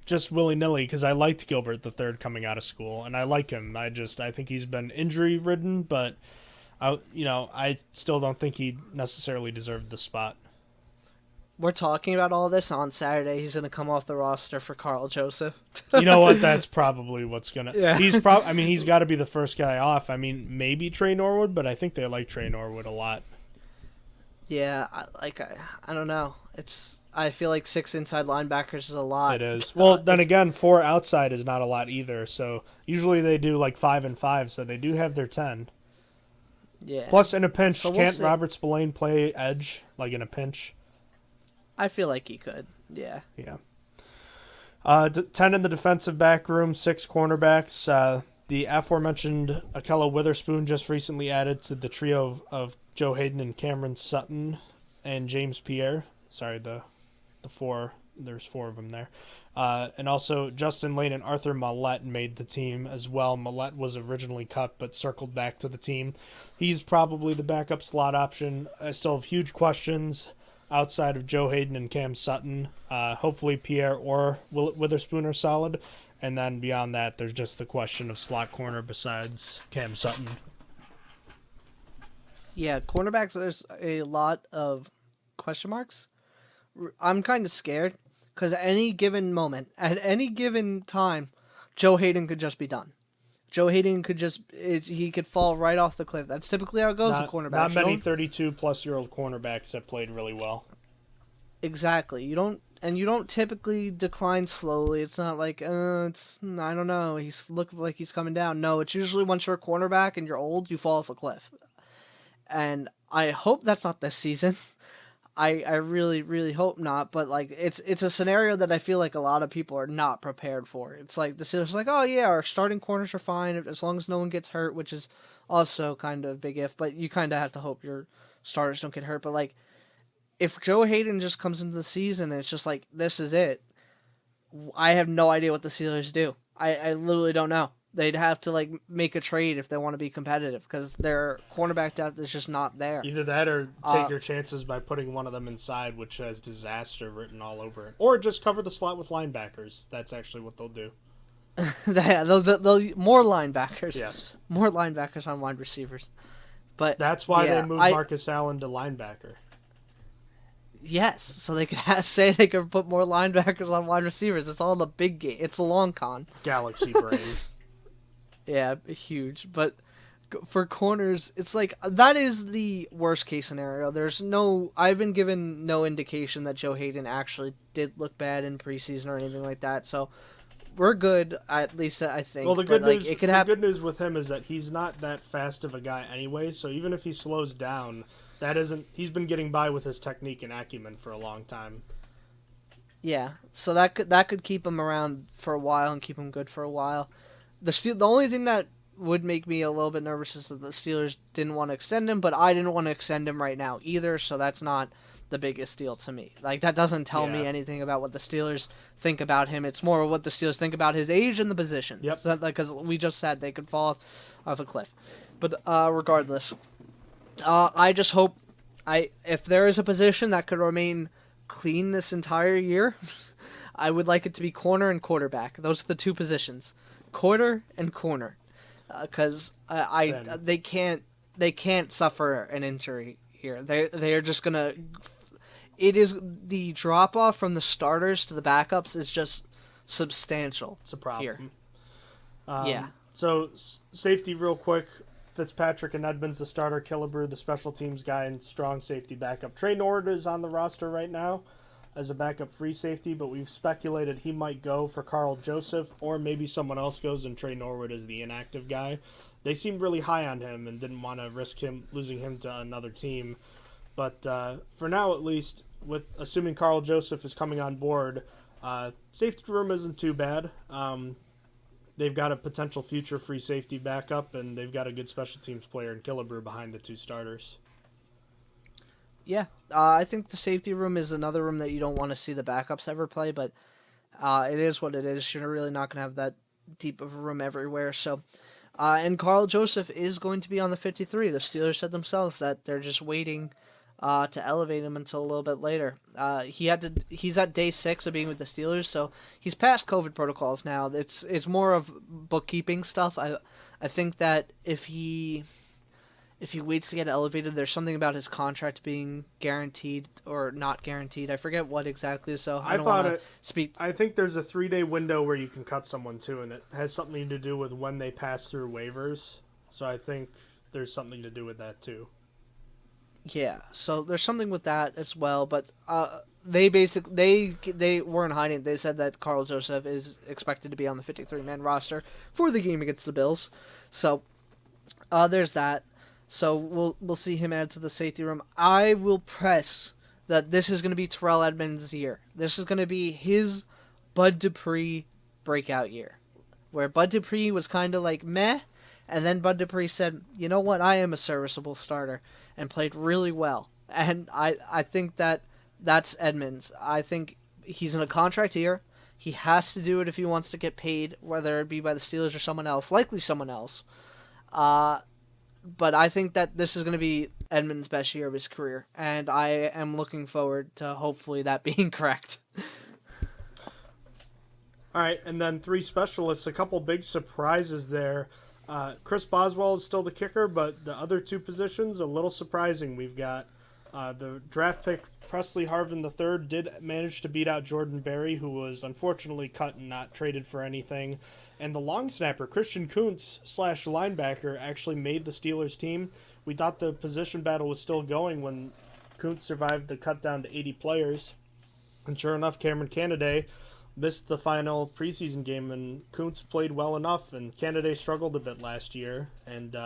just willy-nilly because I liked Gilbert III coming out of school, and I like him. I think he's been injury-ridden, but I still don't think he necessarily deserved the spot. We're talking about all this on Saturday. He's going to come off the roster for Carl Joseph. You know what? That's probably what's going to... Yeah. He's got to be the first guy off. I mean, maybe Trey Norwood, but I think they like Trey Norwood a lot. Yeah, I don't know. I feel like 6 inside linebackers is a lot. It is. Well, then again, 4 outside is not a lot either. So usually they do like 5 and 5, so they do have their 10. Yeah. Plus, in a pinch, So can't Robert Spillane play edge, like in a pinch? I feel like he could. Yeah. Yeah. 10 in the defensive back room, 6 cornerbacks. The aforementioned Akella Witherspoon just recently added to the trio of Joe Hayden and Cameron Sutton and James Pierre. Sorry, the 4. There's 4 of them there. And also Justin Lane and Arthur Millette made the team as well. Millette was originally cut but circled back to the team. He's probably the backup slot option. I still have huge questions outside of Joe Hayden and Cam Sutton. Hopefully Pierre or Witherspoon are solid. And then beyond that, there's just the question of slot corner besides Cam Sutton. Yeah, cornerbacks, there's a lot of question marks. I'm kind of scared because at any given moment, at any given time, Joe Hayden could just be done. Joe Hayden could he could fall right off the cliff. That's typically how it goes with cornerbacks. Not many 32-plus-year-old cornerbacks have played really well. Exactly. You don't typically decline slowly. It's not like, I don't know, he looks like he's coming down. No, it's usually once you're a cornerback and you're old, you fall off a cliff. And I hope that's not this season. I really, really hope not, but like it's a scenario that I feel like a lot of people are not prepared for. It's like the Steelers are like, oh yeah, our starting corners are fine as long as no one gets hurt, which is also kind of a big if, but you kind of have to hope your starters don't get hurt. But like, if Joe Hayden just comes into the season and it's just like, this is it, I have no idea what the Steelers do. I literally don't know. They'd have to like make a trade if they want to be competitive because their cornerback depth is just not there. Either that or take your chances by putting one of them inside, which has disaster written all over it. Or just cover the slot with linebackers. That's actually what they'll do. they'll more linebackers. Yes. More linebackers on wide receivers. But that's why they moved Marcus Allen to linebacker. Yes, so they could say they could put more linebackers on wide receivers. It's all the big game. It's a long con. Galaxy brain. Yeah, huge. But for corners, it's like that is the worst case scenario. I've been given no indication that Joe Hayden actually did look bad in preseason or anything like that. So we're good, at least I think. Well, the good news with him is that he's not that fast of a guy anyway. So even if he slows down, he's been getting by with his technique and acumen for a long time. Yeah, so that could keep him around for a while and keep him good for a while. The only thing that would make me a little bit nervous is that the Steelers didn't want to extend him, but I didn't want to extend him right now either, so that's not the biggest deal to me. Like, that doesn't tell me anything about what the Steelers think about him. It's more what the Steelers think about his age and the position. Yep. So, because we just said they could fall off a cliff. But regardless, I just hope if there is a position that could remain clean this entire year, I would like it to be corner and quarterback. Those are the 2 positions. Quarter and corner. because they can't suffer an injury here. They're just gonna. It is the drop off from the starters to the backups is just substantial. It's a problem. Here. Yeah. So safety, real quick. Fitzpatrick and Edmonds, the starter. Killebrew, the special teams guy, and strong safety backup. Trey Nord is on the roster right now as a backup free safety, but we've speculated he might go for Carl Joseph, or maybe someone else goes and Trey Norwood is the inactive guy. They seemed really high on him and didn't want to risk losing him to another team. But for now, at least, with assuming Carl Joseph is coming on board, safety room isn't too bad. They've got a potential future free safety backup, and they've got a good special teams player in Killebrew behind the two starters. Yeah, I think the safety room is another room that you don't want to see the backups ever play, but it is what it is. You're really not going to have that deep of a room everywhere. So, and Carl Joseph is going to be on the 53. The Steelers said themselves that they're just waiting to elevate him until a little bit later. He's at day 6 of being with the Steelers, so he's past COVID protocols now. It's more of bookkeeping stuff. I think that if he waits to get elevated, there's something about his contract being guaranteed or not guaranteed. I forget what exactly, so I don't want to speak. I think there's a 3-day window where you can cut someone too, and it has something to do with when they pass through waivers. So I think there's something to do with that too. Yeah, so there's something with that as well, but they weren't hiding. They said that Carl Joseph is expected to be on the 53-man roster for the game against the Bills. So there's that. So we'll see him add to the safety room. I will press that this is going to be Terrell Edmonds' year. This is going to be his Bud Dupree breakout year, where Bud Dupree was kind of like meh, and then Bud Dupree said, you know what, I am a serviceable starter, and played really well. And I think that's Edmonds. I think he's in a contract year. He has to do it if he wants to get paid, whether it be by the Steelers or someone else, likely someone else. But I think that this is going to be Edmonds' best year of his career, and I am looking forward to hopefully that being correct. All right, and then 3 specialists, a couple big surprises there. Chris Boswell is still the kicker, but the other 2 positions, a little surprising. We've got the draft pick Presley Harvin III did manage to beat out Jordan Berry, who was unfortunately cut and not traded for anything. And the long snapper, Christian Kuntz / linebacker, actually made the Steelers team. We thought the position battle was still going when Kuntz survived the cut down to 80 players. And sure enough, Cameron Canaday missed the final preseason game, and Kuntz played well enough, and Canaday struggled a bit last year. And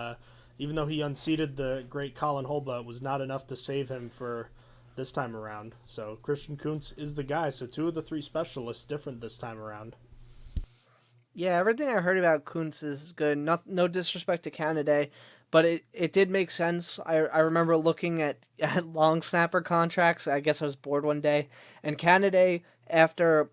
even though he unseated the great Colin Holba, it was not enough to save him for this time around. So Christian Kuntz is the guy. So 2 of the 3 specialists different this time around. Yeah, everything I heard about Kuntz is good. No disrespect to Canaday, but it did make sense. I remember looking at long snapper contracts. I guess I was bored one day. And Canaday, after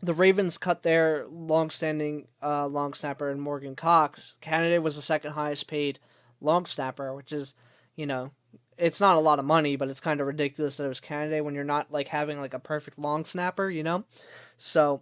the Ravens cut their long-standing long snapper in Morgan Cox, Canaday was the second highest paid long snapper, which is, it's not a lot of money, but it's kind of ridiculous that it was Canaday when you're not like having like a perfect long snapper, So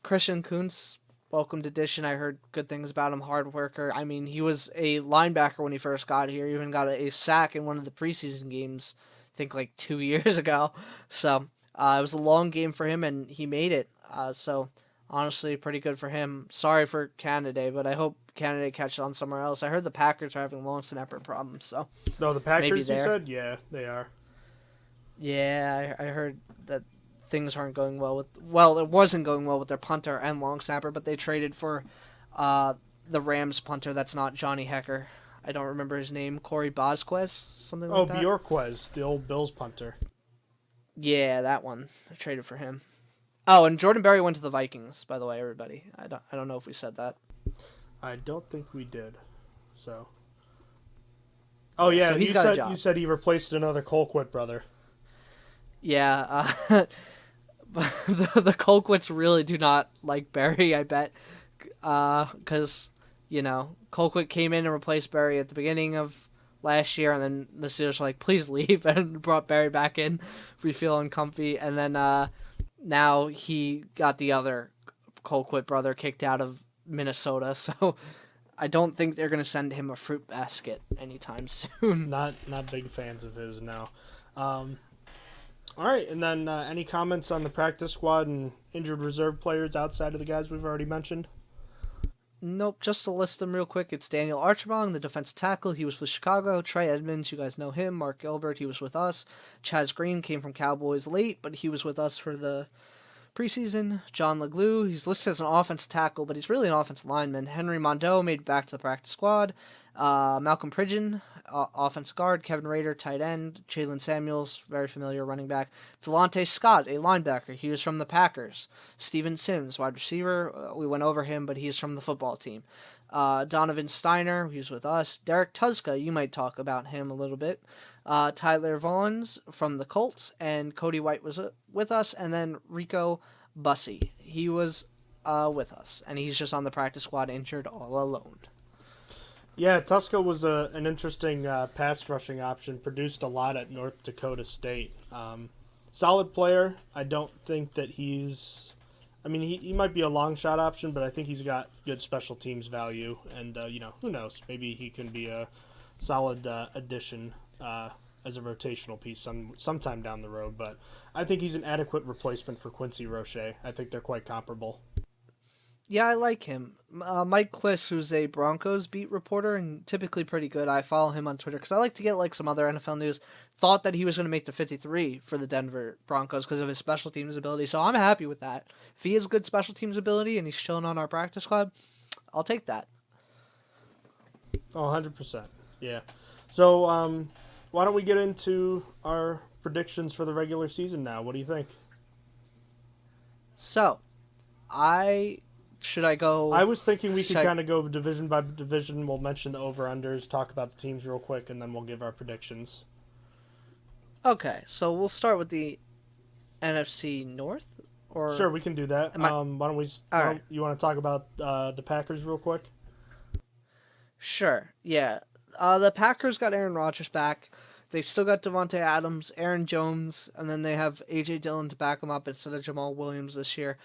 Christian Kuntz, welcome to Edition. I heard good things about him, hard worker. I mean, he was a linebacker when he first got here. He even got a sack in one of the preseason games, I think like 2 years ago. So it was a long game for him, and he made it. So honestly, pretty good for him. Sorry for Canaday, but I hope Canaday catches on somewhere else. I heard the Packers are having long snapper problems. So no, the Packers, you said? Yeah, they are. Yeah, I heard that things aren't going well with... Well, it wasn't going well with their punter and long snapper, but they traded for the Rams punter that's not Johnny Hecker. I don't remember his name. Corey Bosquez? Something like that? Oh, Bjorquez, the old Bills punter. Yeah, that one. I traded for him. Oh, and Jordan Berry went to the Vikings, by the way, everybody. I don't know if we said that. I don't think we did. So... Oh, yeah, so you said he replaced another Colquitt brother. Yeah, the Colquitts really do not like Berry, I bet. Because, Colquitt came in and replaced Berry at the beginning of last year, and then the Steelers were like, please leave, and brought Berry back in if we feel uncomfy. And then now he got the other Colquitt brother kicked out of Minnesota. So I don't think they're going to send him a fruit basket anytime soon. Not big fans of his, no. All right, and then any comments on the practice squad and injured reserve players outside of the guys we've already mentioned? Nope, just to list them real quick, it's Daniel Archibong, the defensive tackle. He was with Chicago. Trey Edmonds, you guys know him. Mark Gilbert, he was with us. Chaz Green came from Cowboys late, but he was with us for the preseason. John LeGlue, he's listed as an offensive tackle, but he's really an offensive lineman. Henry Mondeau made it back to the practice squad. Malcolm Pridgeon, offensive guard. Kevin Rader, tight end. Jalen Samuels, very familiar running back. Delonte Scott, a linebacker. He was from the Packers. Steven Sims, wide receiver. We went over him, but he's from the football team. Donovan Steiner, he's with us. Derek Tuzka, you might talk about him a little bit. Tyler Vaughns from the Colts, and Cody White was with us, and then Rico Bussey. He was with us, and he's just on the practice squad injured all alone. Yeah, Tuska was an interesting pass rushing option, produced a lot at North Dakota State. Solid player. I don't think that he's... I mean, he might be a long shot option, but I think he's got good special teams value, and, who knows? Maybe he can be a solid addition as a rotational piece sometime down the road, but I think he's an adequate replacement for Quincy Roche. I think they're quite comparable. Yeah, I like him. Mike Kliss, who's a Broncos beat reporter and typically pretty good. I follow him on Twitter because I like to get some other NFL news. Thought that he was going to make the 53 for the Denver Broncos because of his special teams ability. So I'm happy with that. If he has good special teams ability and he's chilling on our practice squad, I'll take that. Oh, 100%. Yeah. So why don't we get into our predictions for the regular season now? What do you think? So, should I go? I was thinking we could kind of go division by division. We'll mention the over-unders, talk about the teams real quick, and then we'll give our predictions. Okay, so we'll start with the NFC North? Or Sure, we can do that. Why don't we... right. You want to talk about the Packers real quick? Sure, yeah. The Packers got Aaron Rodgers back. They still got Devontae Adams, Aaron Jones, and then they have A.J. Dillon to back them up instead of Jamal Williams this year.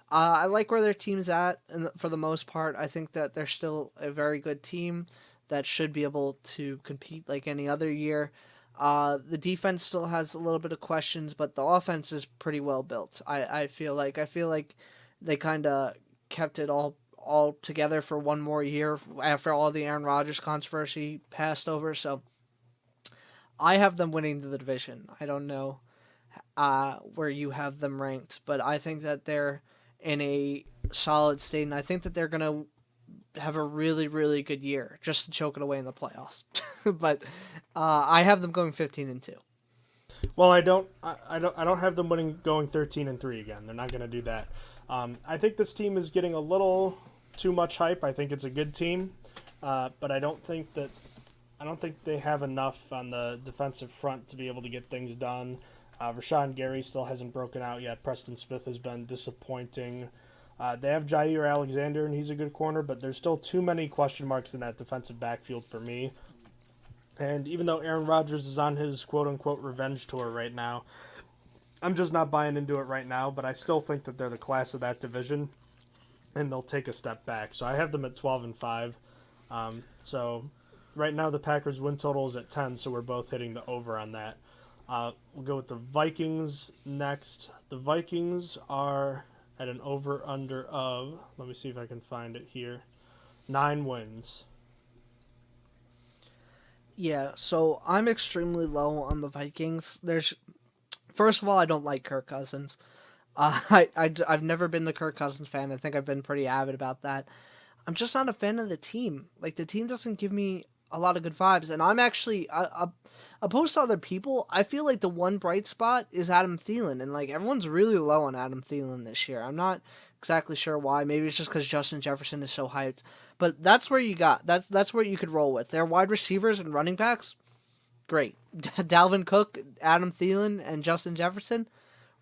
I like where their team's at, and for the most part, I think that they're still a very good team that should be able to compete like any other year. The defense still has a little bit of questions, but the offense is pretty well built. I feel like they kind of kept it all together for one more year after all the Aaron Rodgers controversy passed over. So I have them winning the division. I don't know where you have them ranked, but I think that they're in a solid state, and I think that they're going to have a really, really good year just to choke it away in the playoffs. But I have them going 15-2. Well, I don't have them going 13-3 again. They're not going to do that. I think this team is getting a little too much hype. I think it's a good team, but I don't think they have enough on the defensive front to be able to get things done. Rashawn Gary still hasn't broken out yet. Preston Smith has been disappointing. They have Jair Alexander, and he's a good corner, but there's still too many question marks in that defensive backfield for me. And even though Aaron Rodgers is on his quote-unquote revenge tour right now, I'm just not buying into it right now, but I still think that they're the class of that division, and they'll take a step back. So I have them at 12-5. So right now the Packers win total is at 10, so we're both hitting the over on that. We'll go with the Vikings next. The Vikings are at an over-under of, let me see if I can find it here, 9 wins. Yeah, so I'm extremely low on the Vikings. First of all, I don't like Kirk Cousins. I've never been the Kirk Cousins fan. I think I've been pretty avid about that. I'm just not a fan of the team. Like, the team doesn't give me a lot of good vibes, and I'm actually opposed to other people. I feel like the one bright spot is Adam Thielen, and like everyone's really low on Adam Thielen this year. I'm not exactly sure why. Maybe it's just because Justin Jefferson is so hyped, but that's where you got that's where you could roll with. Their wide receivers and running backs, great. Dalvin Cook, Adam Thielen, and Justin Jefferson,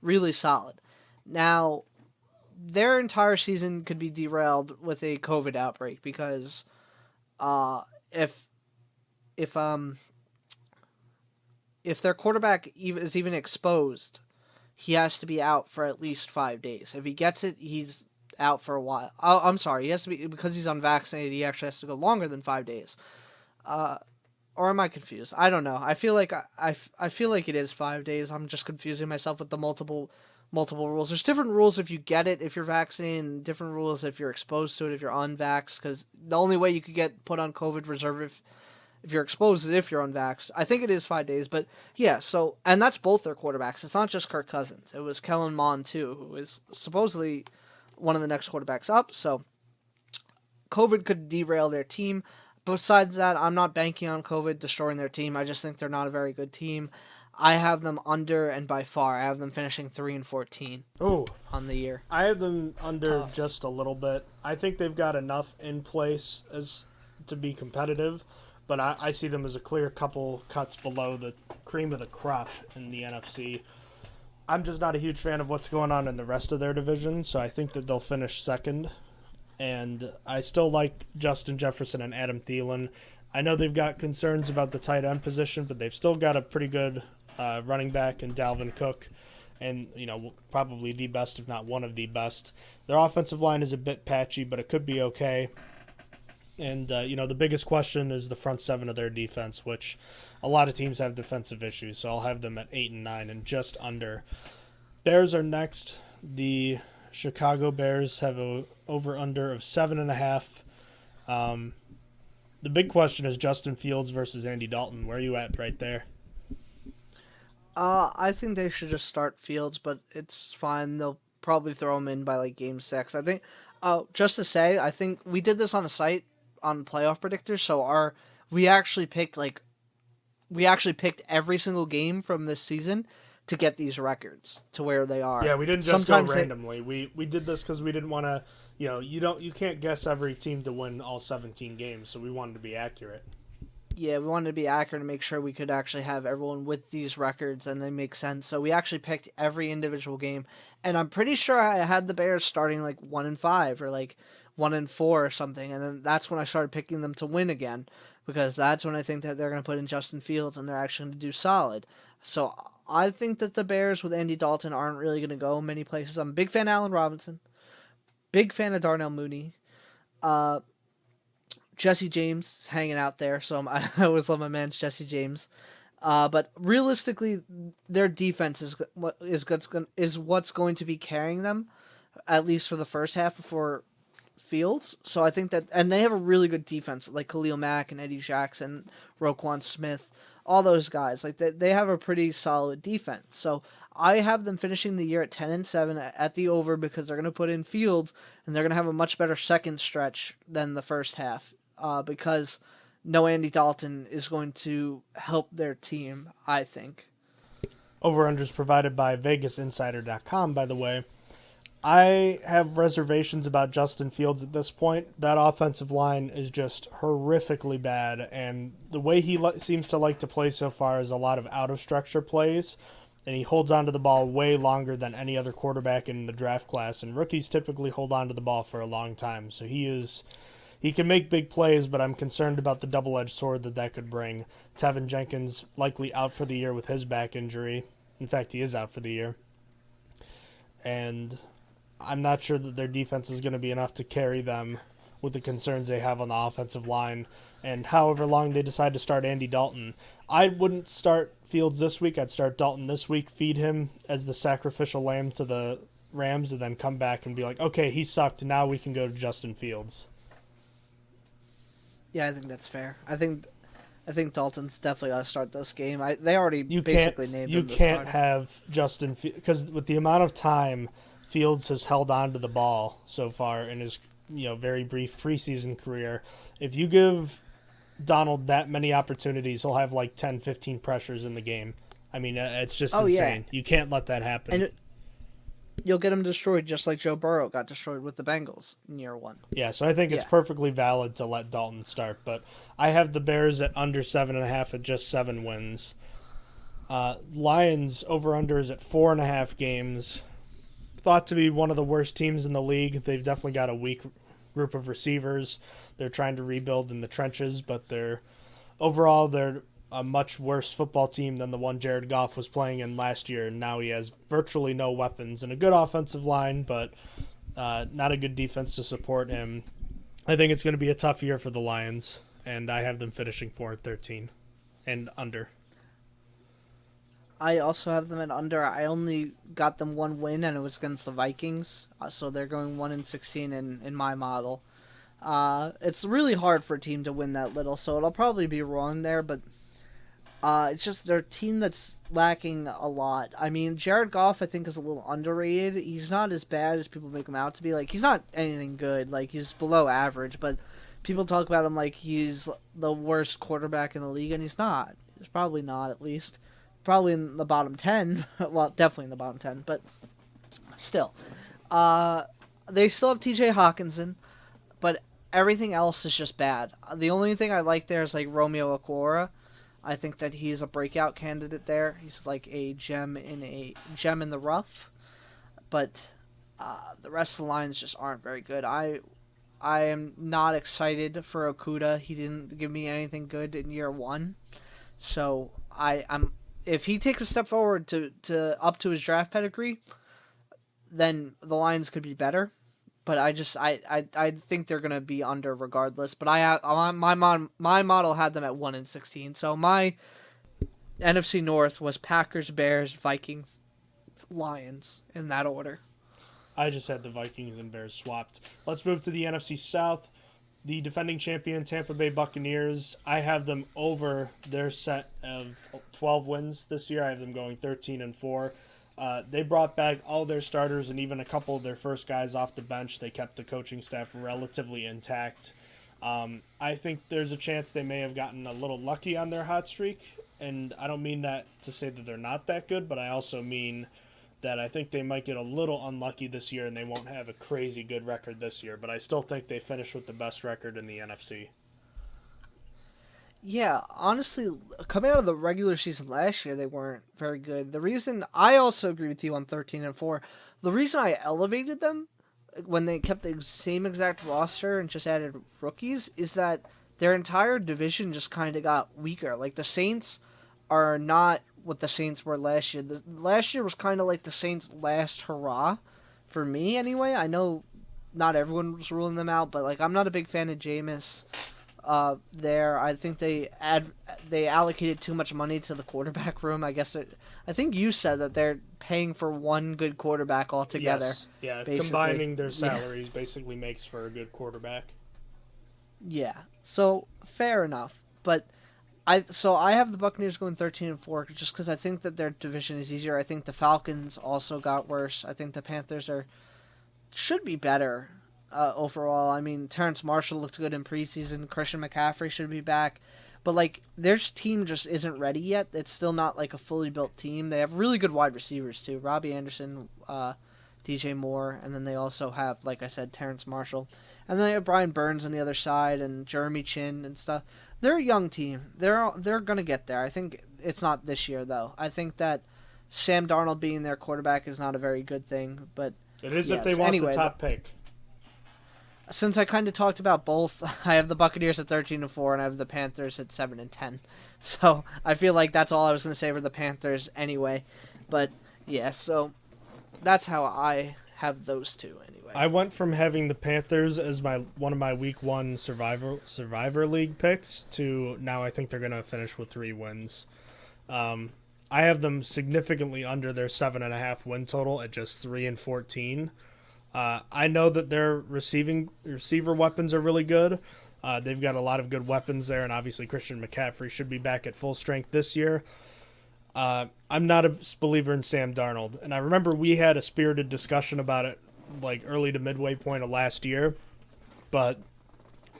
really solid. Now, their entire season could be derailed with a COVID outbreak because if their quarterback is even exposed, he has to be out for at least 5 days. If he gets it, he's out for a while. Oh, I'm sorry. He has to be because he's unvaccinated. He actually has to go longer than 5 days. Or am I confused? I don't know. I feel like I feel like it is 5 days. I'm just confusing myself with the multiple rules. There's different rules if you get it if you're vaccinated, and different rules if you're exposed to it if you're unvaxxed. Because the only way you could get put on COVID reserve if you're exposed is if you're unvaxxed. I think it is 5 days, but yeah. So and that's both their quarterbacks. It's not just Kirk Cousins. It was Kellen Mond too, who is supposedly one of the next quarterbacks up. So COVID could derail their team. Besides that, I'm not banking on COVID destroying their team. I just think they're not a very good team. I have them under, and by far, I have them finishing 3-14. Oh, on the year. I have them under Tough. just a little bit. I think they've got enough in place as to be competitive, but I see them as a clear couple cuts below the cream of the crop in the NFC. I'm just not a huge fan of what's going on in the rest of their division, so I think that they'll finish second. And I still like Justin Jefferson and Adam Thielen. I know they've got concerns about the tight end position, but they've still got a pretty good running back in Dalvin Cook, and probably the best, if not one of the best. Their offensive line is a bit patchy, but it could be okay. And the biggest question is the front seven of their defense, which a lot of teams have defensive issues. So I'll have them at 8-9 and just under. Bears are next. The Chicago Bears have a over-under of 7.5. The big question is Justin Fields versus Andy Dalton. Where are you at right there? I think they should just start Fields, but it's fine. They'll probably throw him in by like game 6. I think. Just to say, I think we did this on a site on Playoff Predictors. So we actually picked every single game from this season to get these records to where they are. Yeah, we didn't just go randomly. We did this because we didn't want to. You can't guess every team to win all 17 games, so we wanted to be accurate. Yeah, we wanted to be accurate and make sure we could actually have everyone with these records and they make sense. So we actually picked every individual game, and I'm pretty sure I had the Bears starting like 1-5 or like 1-4 or something, and then that's when I started picking them to win again, because that's when I think that they're going to put in Justin Fields and they're actually going to do solid. So I think that the Bears with Andy Dalton aren't really going to go many places. I'm a big fan of Allen Robinson, big fan of Darnell Mooney. Jesse James is hanging out there, so I always love my man Jesse James. But realistically, their defense is what's going to be carrying them, at least for the first half before Fields. So I think that, and they have a really good defense, like Khalil Mack and Eddie Jackson, Roquan Smith, all those guys. Like they have a pretty solid defense. So I have them finishing the year at 10-7 at the over, because they're going to put in Fields and they're going to have a much better second stretch than the first half. Because no Andy Dalton is going to help their team, I think. Over-unders provided by VegasInsider.com, by the way. I have reservations about Justin Fields at this point. That offensive line is just horrifically bad, and the way he seems to like to play so far is a lot of out-of-structure plays, and he holds onto the ball way longer than any other quarterback in the draft class, and rookies typically hold onto the ball for a long time, so he can make big plays, but I'm concerned about the double-edged sword that could bring. Tevin Jenkins likely out for the year with his back injury. In fact, he is out for the year. And I'm not sure that their defense is going to be enough to carry them with the concerns they have on the offensive line. And however long they decide to start Andy Dalton, I wouldn't start Fields this week. I'd start Dalton this week, feed him as the sacrificial lamb to the Rams, and then come back and be like, okay, he sucked. Now we can go to Justin Fields. Yeah, I think that's fair. I think Dalton's definitely got to start this game. They already basically named him. You can't have Justin, because with the amount of time Fields has held on to the ball so far in his very brief preseason career, if you give Donald that many opportunities, he'll have like 10, 15 pressures in the game. I mean, it's just insane. Yeah. You can't let that happen. And you'll get him destroyed just like Joe Burrow got destroyed with the Bengals in year 1. Yeah, so I think it's perfectly valid to let Dalton start, but I have the Bears at under 7.5 at just 7 wins. Lions over-under is at 4.5 games. Thought to be one of the worst teams in the league. They've definitely got a weak group of receivers. They're trying to rebuild in the trenches, but they're a much worse football team than the one Jared Goff was playing in last year, and now he has virtually no weapons and a good offensive line, but Not a good defense to support him. I think it's going to be a tough year for the Lions, and I have them finishing 4-13 and under. I also have them at under. I only got them one win, and it was against the Vikings. So they're going 1-16 in my model. It's really hard for a team to win that little, so it'll probably be wrong there, but it's just their team that's lacking a lot. I mean, Jared Goff, I think, is a little underrated. He's not as bad as people make him out to be. Like, he's not anything good. Like, he's below average, but people talk about him like he's the worst quarterback in the league, and he's not. He's probably not, at least. Probably in the bottom 10. Well, definitely in the bottom 10, but still. They still have TJ Hawkinson, but everything else is just bad. The only thing I like there is, like, Romeo Okwara. I think that he's a breakout candidate there. He's like a gem in the rough, but the rest of the lines just aren't very good. I am not excited for Okuda. He didn't give me anything good in year one, so I'm if he takes a step forward to up to his draft pedigree, then the Lions could be better. But I think they're gonna be under regardless. But my model had them at 1-16. So my NFC North was Packers, Bears, Vikings, Lions in that order. I just had the Vikings and Bears swapped. Let's move to the NFC South. The defending champion Tampa Bay Buccaneers. I have them over their set of 12 wins this year. I have them going 13-4. They brought back all their starters and even a couple of their first guys off the bench. They kept the coaching staff relatively intact. I think there's a chance they may have gotten a little lucky on their hot streak, and I don't mean that to say that they're not that good, but I also mean that I think they might get a little unlucky this year and they won't have a crazy good record this year, but I still think they finish with the best record in the NFC. Yeah, honestly, coming out of the regular season last year, they weren't very good. The reason I also agree with you on 13-4, the reason I elevated them when they kept the same exact roster and just added rookies is that their entire division just kind of got weaker. Like, the Saints are not what the Saints were last year. Last year was kind of like the Saints' last hurrah, for me anyway. I know not everyone was ruling them out, but like I'm not a big fan of Jameis. There, I think they allocated too much money to the quarterback room. I think you said that they're paying for one good quarterback altogether. Yes. Yeah, basically. Combining their salaries basically makes for a good quarterback. Yeah, so fair enough. But I have the Buccaneers going 13-4 just because I think that their division is easier. I think the Falcons also got worse. I think the Panthers should be better. Overall, I mean, Terrence Marshall looked good in preseason. Christian McCaffrey should be back. But, like, their team just isn't ready yet. It's still not, like, a fully built team. They have really good wide receivers, too. Robbie Anderson, DJ Moore, and then they also have, like I said, Terrence Marshall. And then they have Brian Burns on the other side and Jeremy Chin and stuff. They're a young team. They're going to get there. I think it's not this year, though. I think that Sam Darnold being their quarterback is not a very good thing. But it is if they want the top pick. Since I kind of talked about both, I have the Buccaneers at 13-4 and I have the Panthers at 7-10. So I feel like that's all I was going to say for the Panthers anyway. But yeah, so that's how I have those two anyway. I went from having the Panthers as one of my Week 1 Survivor League picks to now I think they're going to finish with 3 wins. I have them significantly under their 7.5 win total at just 3-14. I know that their receiver weapons are really good. They've got a lot of good weapons there, and obviously Christian McCaffrey should be back at full strength this year. I'm not a believer in Sam Darnold, and I remember we had a spirited discussion about it like early to midway point of last year, but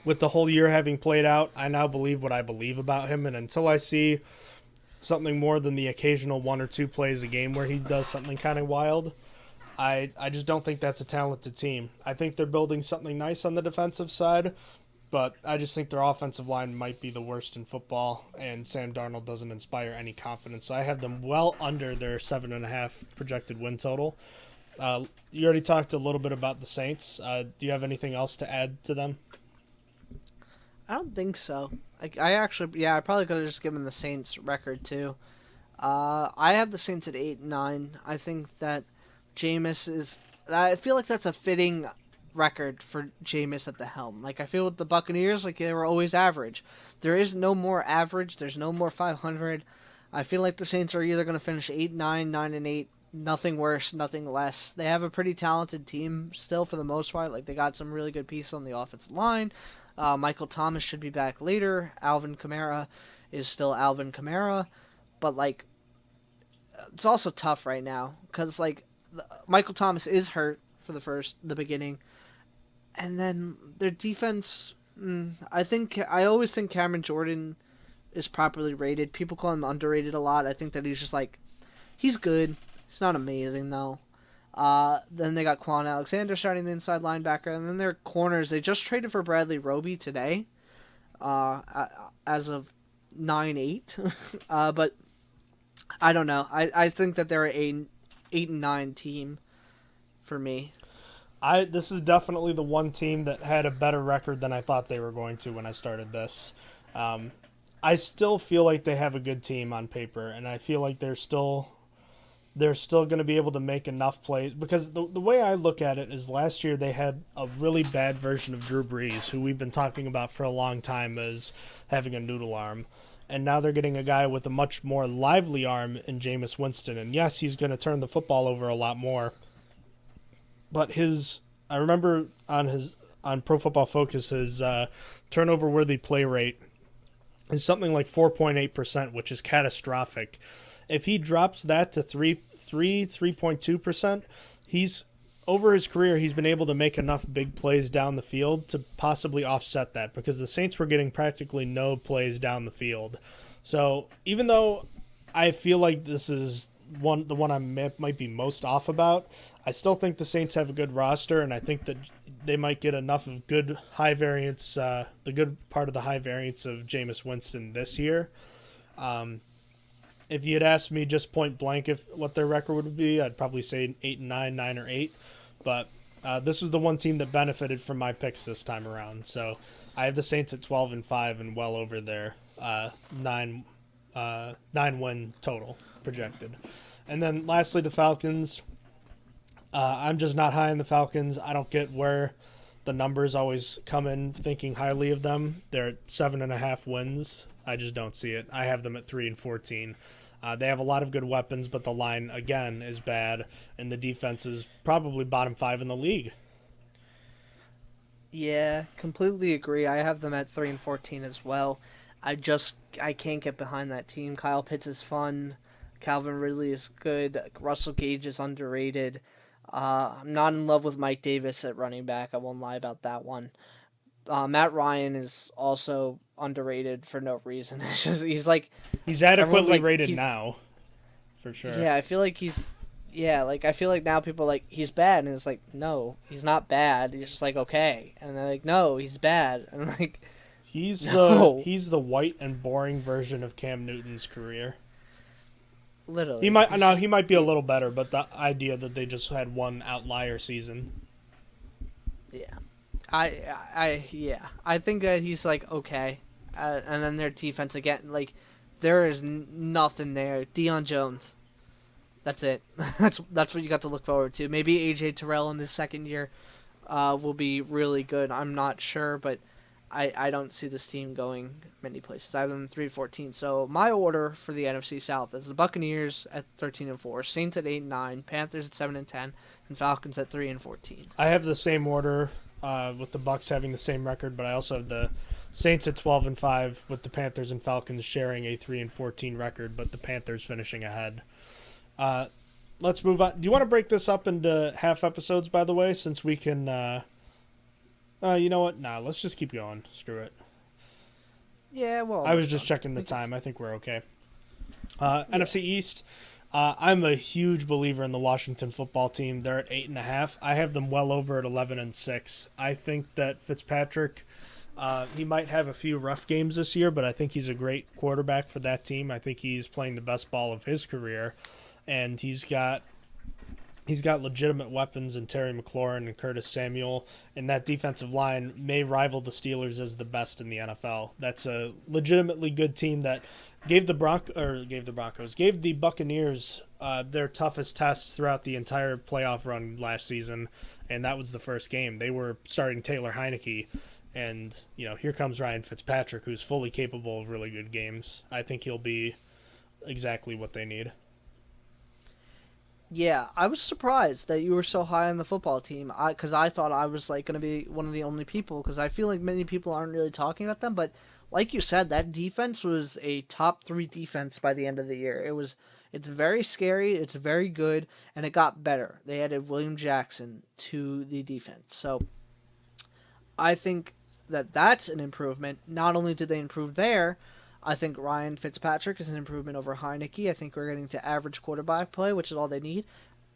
with the whole year having played out, I now believe what I believe about him, and until I see something more than the occasional 1 or 2 plays a game where he does something kind of wild, I just don't think that's a talented team. I think they're building something nice on the defensive side, but I just think their offensive line might be the worst in football, and Sam Darnold doesn't inspire any confidence. So I have them well under their 7.5 projected win total. You already talked a little bit about the Saints. Do you have anything else to add to them? I don't think so. I probably could have just given the Saints record too. I have the Saints at 8-9. I think that Jameis is I feel like that's a fitting record for Jameis at the helm. Like, I feel with the Buccaneers, like, they were always average. There is no more average. There's no more 500. I feel like the Saints are either going to finish 8-9, 9-8, nothing worse, nothing less. They have a pretty talented team still for the most part. Like, they got some really good pieces on the offensive line. Michael Thomas should be back later. Alvin Kamara is still Alvin Kamara. But, like, it's also tough right now because, like, Michael Thomas is hurt for the beginning. And then their defense, I always think Cameron Jordan is properly rated. People call him underrated a lot. I think that he's just like, he's good. He's not amazing though. Then they got Quan Alexander starting the inside linebacker, and then their corners. They just traded for Bradley Roby today, as of 9-8. But I don't know. I think that they're a 8-9 team for me. This is definitely the one team that had a better record than I thought they were going to when I started this. I still feel like they have a good team on paper, and I feel like they're still going to be able to make enough plays, because the way I look at it is last year they had a really bad version of Drew Brees, who we've been talking about for a long time as having a noodle arm. And now they're getting a guy with a much more lively arm in Jameis Winston. And yes, he's going to turn the football over a lot more. But I remember on Pro Football Focus, his turnover-worthy play rate is something like 4.8%, which is catastrophic. If he drops that to 3.2%, he's over his career, he's been able to make enough big plays down the field to possibly offset that, because the Saints were getting practically no plays down the field. So even though I feel like this is the one I might be most off about, I still think the Saints have a good roster, and I think that they might get enough of good high variance, the good part of the high variance of Jameis Winston this year. If you had asked me just point blank what their record would be, I'd probably say 8-9, 9-8. But this was the one team that benefited from my picks this time around. So I have the Saints at 12-5 and well over their 9-win total projected. And then lastly, the Falcons. I'm just not high on the Falcons. I don't get where the numbers always come in thinking highly of them. They're at 7.5 wins. I just don't see it. I have them at 3-14. They have a lot of good weapons, but the line, again, is bad, and the defense is probably bottom 5 in the league. Yeah, completely agree. I have them at 3-14 as well. I can't get behind that team. Kyle Pitts is fun. Calvin Ridley is good. Russell Gage is underrated. I'm not in love with Mike Davis at running back. I won't lie about that one. Matt Ryan is also underrated for no reason. It's just he's adequately rated now, for sure. Yeah, I feel like I feel like now people are like, he's bad, and it's like, no, he's not bad. He's just like, okay, and they're like, no, he's bad, and like, he's no. the white and boring version of Cam Newton's career. Literally, he might be a little better, but the idea that they just had one outlier season. Yeah. I think that he's like okay, and then their defense again, like there is nothing there. Deion Jones, that's it. that's what you got to look forward to. Maybe AJ Terrell in his second year will be really good. I'm not sure, but I don't see this team going many places. I have them 3-14. So my order for the NFC South is the Buccaneers at 13-4, Saints at 8-9, Panthers at 7-10, and Falcons at 3-14. I have the same order. With the Bucs having the same record, but I also have the Saints at 12-5, with the Panthers and Falcons sharing a 3-14 record, but the Panthers finishing ahead. Let's move on. Do you want to break this up into half episodes, by the way, since we can? You know what? Nah, let's just keep going. Screw it. Yeah, well, I was just checking the time. I think we're okay. NFC East. I'm a huge believer in the Washington football team. They're at 8.5. I have them well over at 11-6. I think that Fitzpatrick, he might have a few rough games this year, but I think he's a great quarterback for that team. I think he's playing the best ball of his career, and he's got legitimate weapons in Terry McLaurin and Curtis Samuel, and that defensive line may rival the Steelers as the best in the NFL. That's a legitimately good team that gave the Buccaneers their toughest test throughout the entire playoff run last season, and that was the first game. They were starting Taylor Heineke, and here comes Ryan Fitzpatrick, who's fully capable of really good games. I think he'll be exactly what they need. Yeah, I was surprised that you were so high on the football team. Because I thought I was like going to be one of the only people. Because I feel like many people aren't really talking about them. But like you said, that defense was a top 3 defense by the end of the year. It's very scary. It's very good, and it got better. They added William Jackson to the defense, so I think that that's an improvement. Not only did they improve there, I think Ryan Fitzpatrick is an improvement over Heineke. I think we're getting to average quarterback play, which is all they need.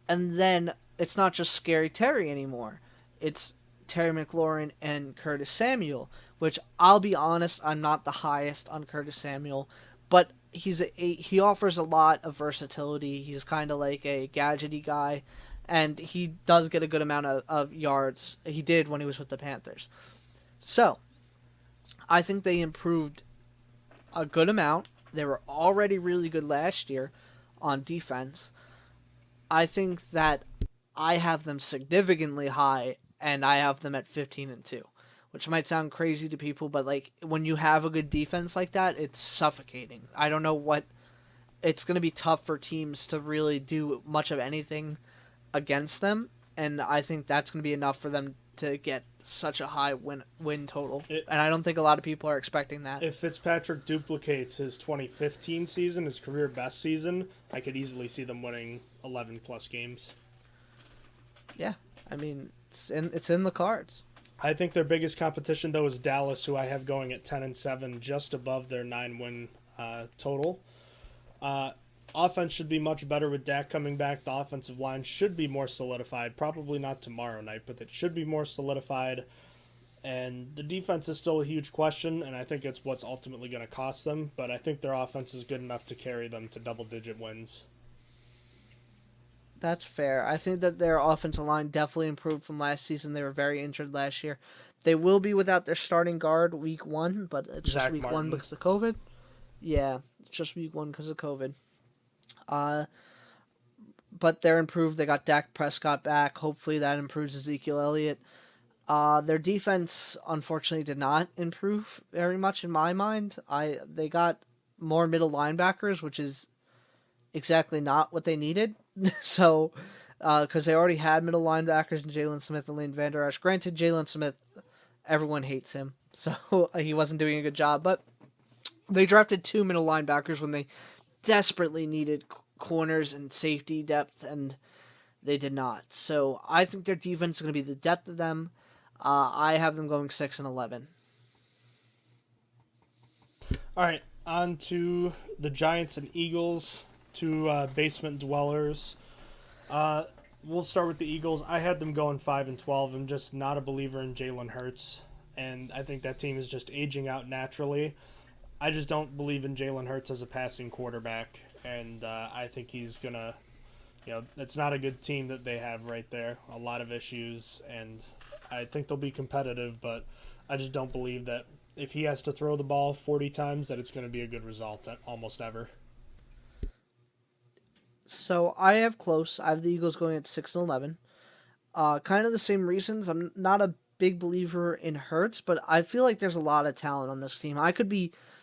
And then it's not just Scary Terry anymore. It's Terry McLaurin and Curtis Samuel, which I'll be honest, I'm not the highest on Curtis Samuel, but he offers a lot of versatility. He's kind of like a gadgety guy, and he does get a good amount of yards. He did when he was with the Panthers. So, I think they improved a good amount. They were already really good last year on defense. I think that I have them significantly high, and I have them at 15-2, which might sound crazy to people, but like when you have a good defense like that, it's suffocating. I don't know what it's going to be tough for teams to really do much of anything against them, and I think that's going to be enough for them to get such a high win total. And I don't think a lot of people are expecting that. If Fitzpatrick duplicates his 2015 season, his career best season, I could easily see them winning 11 plus games. Yeah, I mean, it's in the cards. I think their biggest competition, though, is Dallas, who I have going at 10-7, just above their 9-win total. Offense should be much better with Dak coming back. The offensive line should be more solidified. Probably not tomorrow night, but it should be more solidified. And the defense is still a huge question, and I think it's what's ultimately going to cost them. But I think their offense is good enough to carry them to double-digit wins. That's fair. I think that their offensive line definitely improved from last season. They were very injured last year. They will be without their starting guard week 1, but it's Zach just week Martin. 1 because of COVID. Yeah, it's just week 1 because of COVID. But they're improved. They got Dak Prescott back. Hopefully that improves Ezekiel Elliott. Their defense, unfortunately, did not improve very much in my mind. They got more middle linebackers, which is exactly not what they needed. So, because they already had middle linebackers in Jalen Smith and Lane Vander Esch. Granted, Jalen Smith, everyone hates him, so he wasn't doing a good job. But they drafted 2 middle linebackers when they desperately needed corners and safety depth, and they did not. So I think their defense is going to be the death of them. I have them going 6-11. All right, on to the Giants and Eagles, 2 basement dwellers. We'll start with the Eagles. I had them going 5-12. I'm just not a believer in Jalen Hurts, and I think that team is just aging out naturally. I just don't believe in Jalen Hurts as a passing quarterback, and I think he's going to, it's not a good team that they have right there. A lot of issues, and I think they'll be competitive, but I just don't believe that if he has to throw the ball 40 times, that it's going to be a good result almost ever. So I have close. I have the Eagles going at 6-11. Kind of the same reasons. I'm not a big believer in Hurts, but I feel like there's a lot of talent on this team.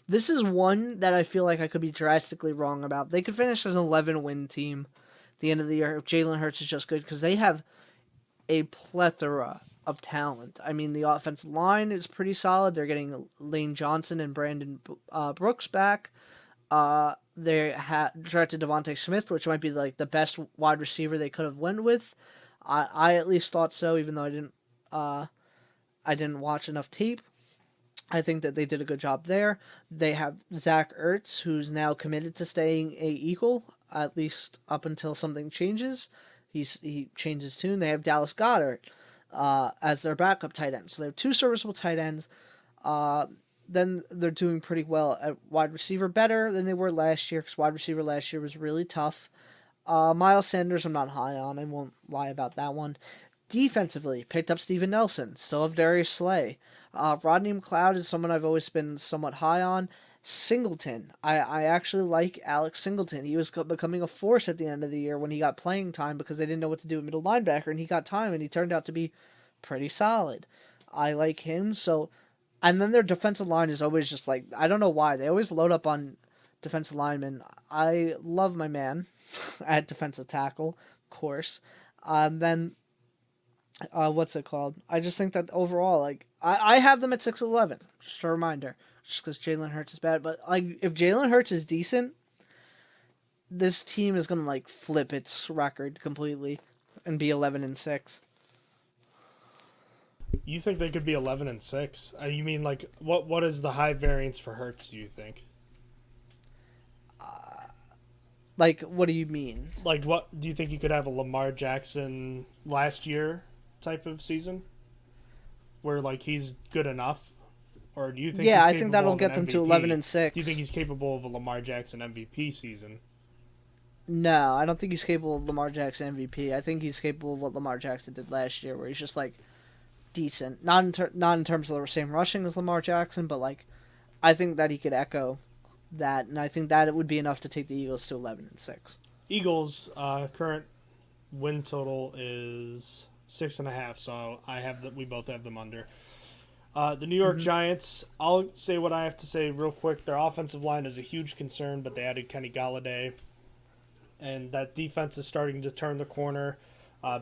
This is one that I feel like I could be drastically wrong about. They could finish as an 11-win team at the end of the year if Jalen Hurts is just good, because they have a plethora of talent. I mean, the offensive line is pretty solid. They're getting Lane Johnson and Brandon Brooks back. They drafted Devontae Smith, which might be like the best wide receiver they could have went with. I at least thought so, even though I didn't watch enough tape. I think that they did a good job there. They have Zach Ertz, who's now committed to staying a Eagle, at least up until something changes. He changed his tune. They have Dallas Goedert as their backup tight end. So they have 2 serviceable tight ends. Then they're doing pretty well at wide receiver, better than they were last year, because wide receiver last year was really tough. Miles Sanders I'm not high on. I won't lie about that one. Defensively, picked up Steven Nelson. Still have Darius Slay. Rodney McLeod is someone I've always been somewhat high on. Singleton. I actually like Alex Singleton. He was becoming a force at the end of the year when he got playing time because they didn't know what to do at middle linebacker, and he got time, and he turned out to be pretty solid. I like him. So, and then their defensive line is always just like, I don't know why. They always load up on defensive linemen. I love my man at defensive tackle, of course. Then, what's it called? I just think that overall, like, I have them at 6'11". Just a reminder. Just because Jalen Hurts is bad. But, like, if Jalen Hurts is decent, this team is going to, like, flip its record completely and be 11-6. You think they could be 11-6? You mean, like, what is the high variance for Hurts, do you think? Like, what do you mean? Like, what do you think you could have a Lamar Jackson last year type of season? Where, like, he's good enough? Or do you think Yeah, he's I think capable that'll of get an them to MVP? 11-6. Do you think he's capable of a Lamar Jackson MVP season? No, I don't think he's capable of Lamar Jackson MVP. I think he's capable of what Lamar Jackson did last year, where he's just, like, decent. Not in terms of the same rushing as Lamar Jackson, but, like, I think that he could echo that, and I think that it would be enough to take the Eagles to 11-6. Eagles' current win total is 6.5, so we both have them under. The New York Giants, I'll say what I have to say real quick. Their offensive line is a huge concern, but they added Kenny Galladay, and that defense is starting to turn the corner.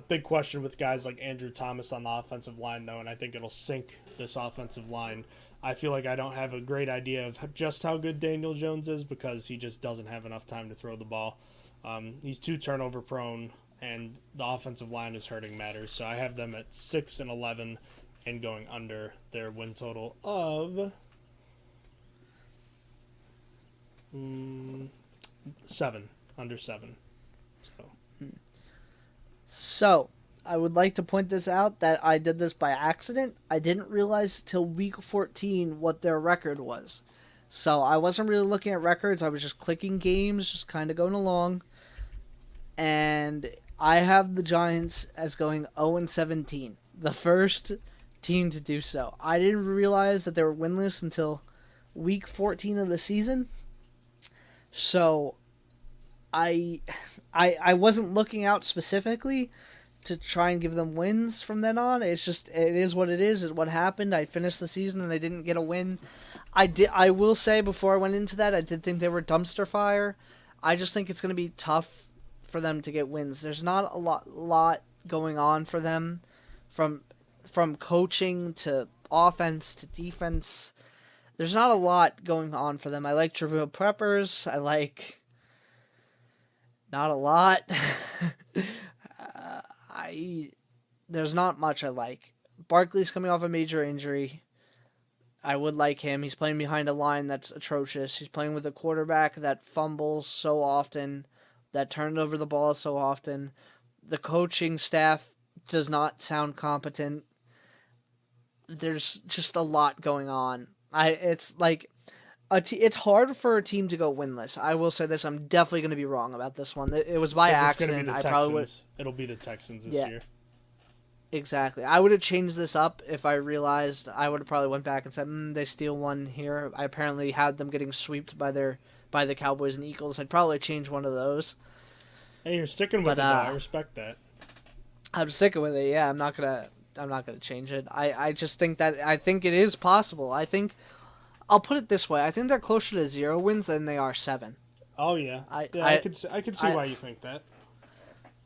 Big question with guys like Andrew Thomas on the offensive line, though, and I think it'll sink this offensive line. I feel like I don't have a great idea of just how good Daniel Jones is because he just doesn't have enough time to throw the ball. He's too turnover prone, and the offensive line is hurting matters. So I have them at 6-11 and going under their win total of 7, under 7. So, I would like to point this out that I did this by accident. I didn't realize till week 14 what their record was. So, I wasn't really looking at records. I was just clicking games, just kind of going along. And I have the Giants as going 0-17. The first team to do so. I didn't realize that they were winless until week 14 of the season. So, I wasn't looking out specifically to try and give them wins from then on. It is what it is. It's what happened. I finished the season and they didn't get a win. I will say before I went into that, I did think they were dumpster fire. I just think it's going to be tough for them to get wins. There's not a lot going on for them from coaching to offense to defense. There's not a lot going on for them. I like Jabril Peppers. I like not a lot. There's not much I like. Barkley's coming off a major injury. I would like him. He's playing behind a line that's atrocious. He's playing with a quarterback that fumbles so often, that turns over the ball so often. The coaching staff does not sound competent. There's just a lot going on. It's like it's hard for a team to go winless. I will say this: I'm definitely going to be wrong about this one. It was by accident. I probably would. It'll be the Texans this year. Exactly. I would have changed this up if I realized. I would have probably went back and said, they steal one here. I apparently had them getting swept by the Cowboys and Eagles. I'd probably change one of those. Hey, you're sticking with it. I respect that. I'm sticking with it. Yeah, I'm not gonna change it. I just think I think it is possible. I'll put it this way. I think they're closer to 0 wins than they are 7. Oh yeah. I could see why you think that.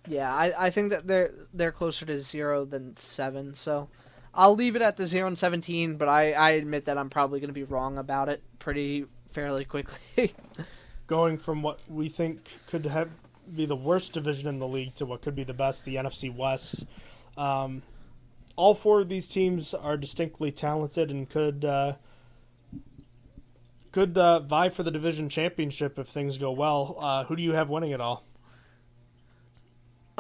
Yeah, I think that they're closer to 0 than 7. So I'll leave it at the 0-17. But I admit that I'm probably going to be wrong about it fairly quickly. Going from what we think could be the worst division in the league to what could be the best, the NFC West. All 4 of these teams are distinctly talented and could vie for the division championship if things go well. Who do you have winning it all?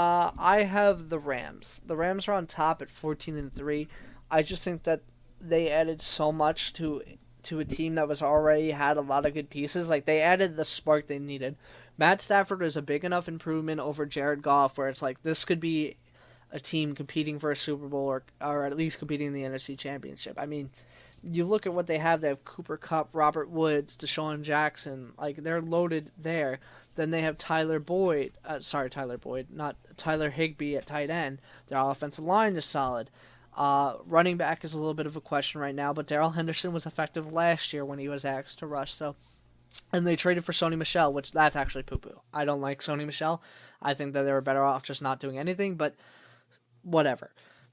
I have the Rams. The Rams are on top at 14-3. I just think that they added so much to a team that was already had a lot of good pieces. Like, they added the spark they needed. Matt Stafford is a big enough improvement over Jared Goff where it's like this could be a team competing for a Super Bowl or at least competing in the NFC Championship. I mean, you look at what they have. They have Cooper Kupp, Robert Woods, Deshaun Jackson. Like, they're loaded there. Then they have Tyler Boyd. Tyler Boyd, not Tyler Higbee at tight end. Their offensive line is solid. Running back is a little bit of a question right now, but Darrell Henderson was effective last year when he was asked to rush. So, and they traded for Sony Michel, which that's actually poo-poo. I don't like Sony Michel. I think that they were better off just not doing anything, but whatever.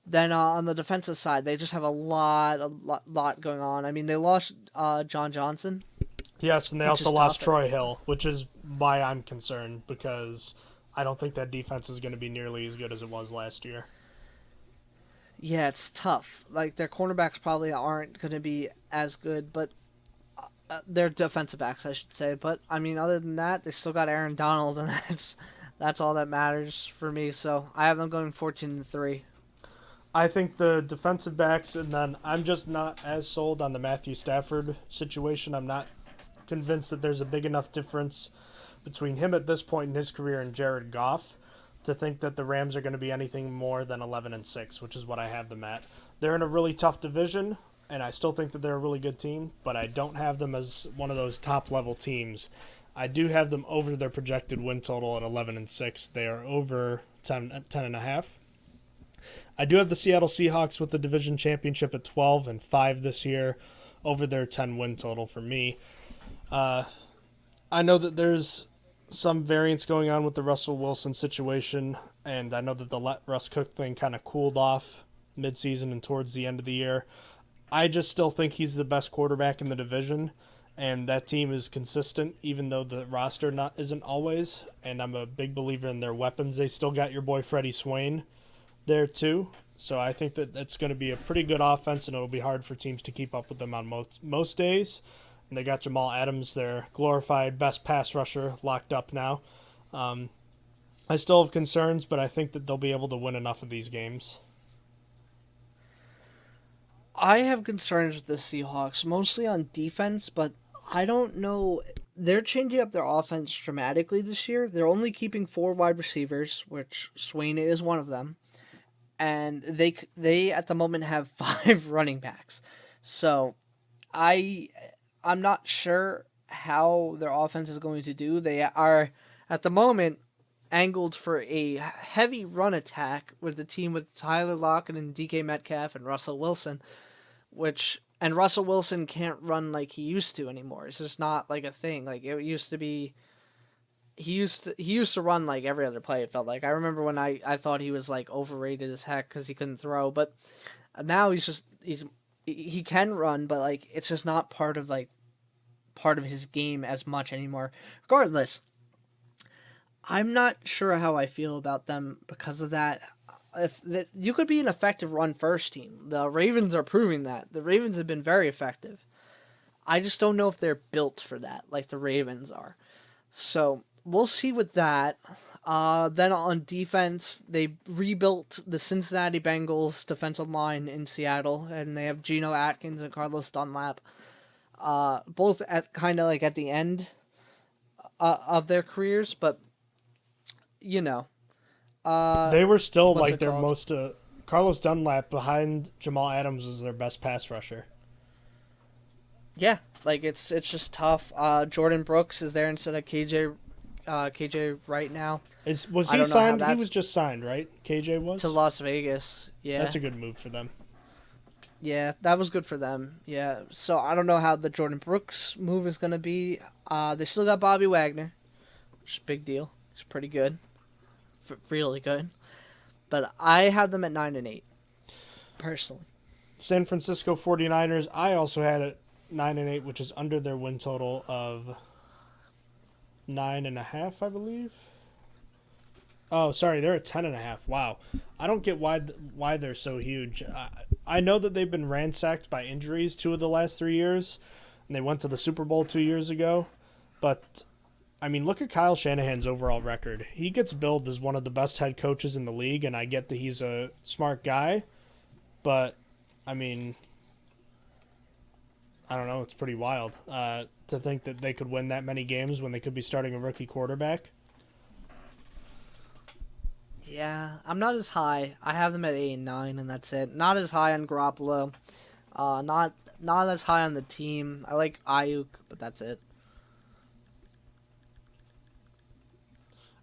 Then on the defensive side, they just have a lot going on. I mean, they lost John Johnson. Yes, and they also lost Troy Hill, which is why I'm concerned, because I don't think that defense is going to be nearly as good as it was last year. Yeah, it's tough. Like, their cornerbacks probably aren't going to be as good, but they're defensive backs, I should say. But, I mean, other than that, they still got Aaron Donald, and that's all that matters for me. So I have them going 14-3. I think the defensive backs, and then I'm just not as sold on the Matthew Stafford situation. I'm not convinced that there's a big enough difference between him at this point in his career and Jared Goff to think that the Rams are going to be anything more than 11-6, which is what I have them at. They're in a really tough division, and I still think that they're a really good team, but I don't have them as one of those top-level teams. I do have them over their projected win total at 11-6. They are over 10.5. I do have the Seattle Seahawks with the division championship at 12-5 this year, over their 10 win total for me. I know that there's some variance going on with the Russell Wilson situation, and I know that the let Russ cook thing kind of cooled off midseason and towards the end of the year. I just still think he's the best quarterback in the division, and that team is consistent, even though the roster isn't always, and I'm a big believer in their weapons. They still got your boy Freddie Swain there too, so I think that it's going to be a pretty good offense, and it'll be hard for teams to keep up with them on most days. And they got Jamal Adams, their glorified best pass rusher, locked up now. I still have concerns, but I think that they'll be able to win enough of these games. I have concerns with the Seahawks, mostly on defense, but I don't know. They're changing up their offense dramatically this year. They're only keeping 4 wide receivers, which Swain is one of them. And they at the moment have 5 running backs. So I'm not sure how their offense is going to do. They are, at the moment, angled for a heavy run attack with the team with Tyler Lockett and DK Metcalf and Russell Wilson, and Russell Wilson can't run like he used to anymore. It's just not like a thing. Like it used to be. He used to run like every other play, it felt like. I remember when I thought he was like overrated as heck because he couldn't throw, but now he can run, but like it's just not part of his game as much anymore. Regardless, I'm not sure how I feel about them because of that. You could be an effective run first team. The Ravens are proving that. The Ravens have been very effective. I just don't know if they're built for that like the Ravens are. So we'll see with that. Then on defense, they rebuilt the Cincinnati Bengals defensive line in Seattle, and they have Geno Atkins and Carlos Dunlap. Both at kind of like at the end of their careers, but you know, they were still like their most. Carlos Dunlap behind Jamal Adams was their best pass rusher. Yeah, like it's just tough. Jordan Brooks is there instead of KJ right now. Was he signed? He was just signed, right? KJ was to Las Vegas. Yeah, that's a good move for them. Yeah, that was good for them. Yeah, so I don't know how the Jordan Brooks move is going to be. They still got Bobby Wagner, which is a big deal. He's pretty good. Really good. But I have them at 9-8, personally. San Francisco 49ers, I also had it 9-8, which is under their win total of 9.5, I believe. Oh, sorry, they're at 10.5. Wow, I don't get why they're so huge. I know that they've been ransacked by injuries 2 of the last 3 years, and they went to the Super Bowl 2 years ago. But I mean, look at Kyle Shanahan's overall record. He gets billed as one of the best head coaches in the league, and I get that he's a smart guy, but I mean, I don't know. It's pretty wild to think that they could win that many games when they could be starting a rookie quarterback. Yeah, I'm not as high. I have them at 8 and 9, and that's it. Not as high on Garoppolo. Not not as high on the team. I like Ayuk, but that's it.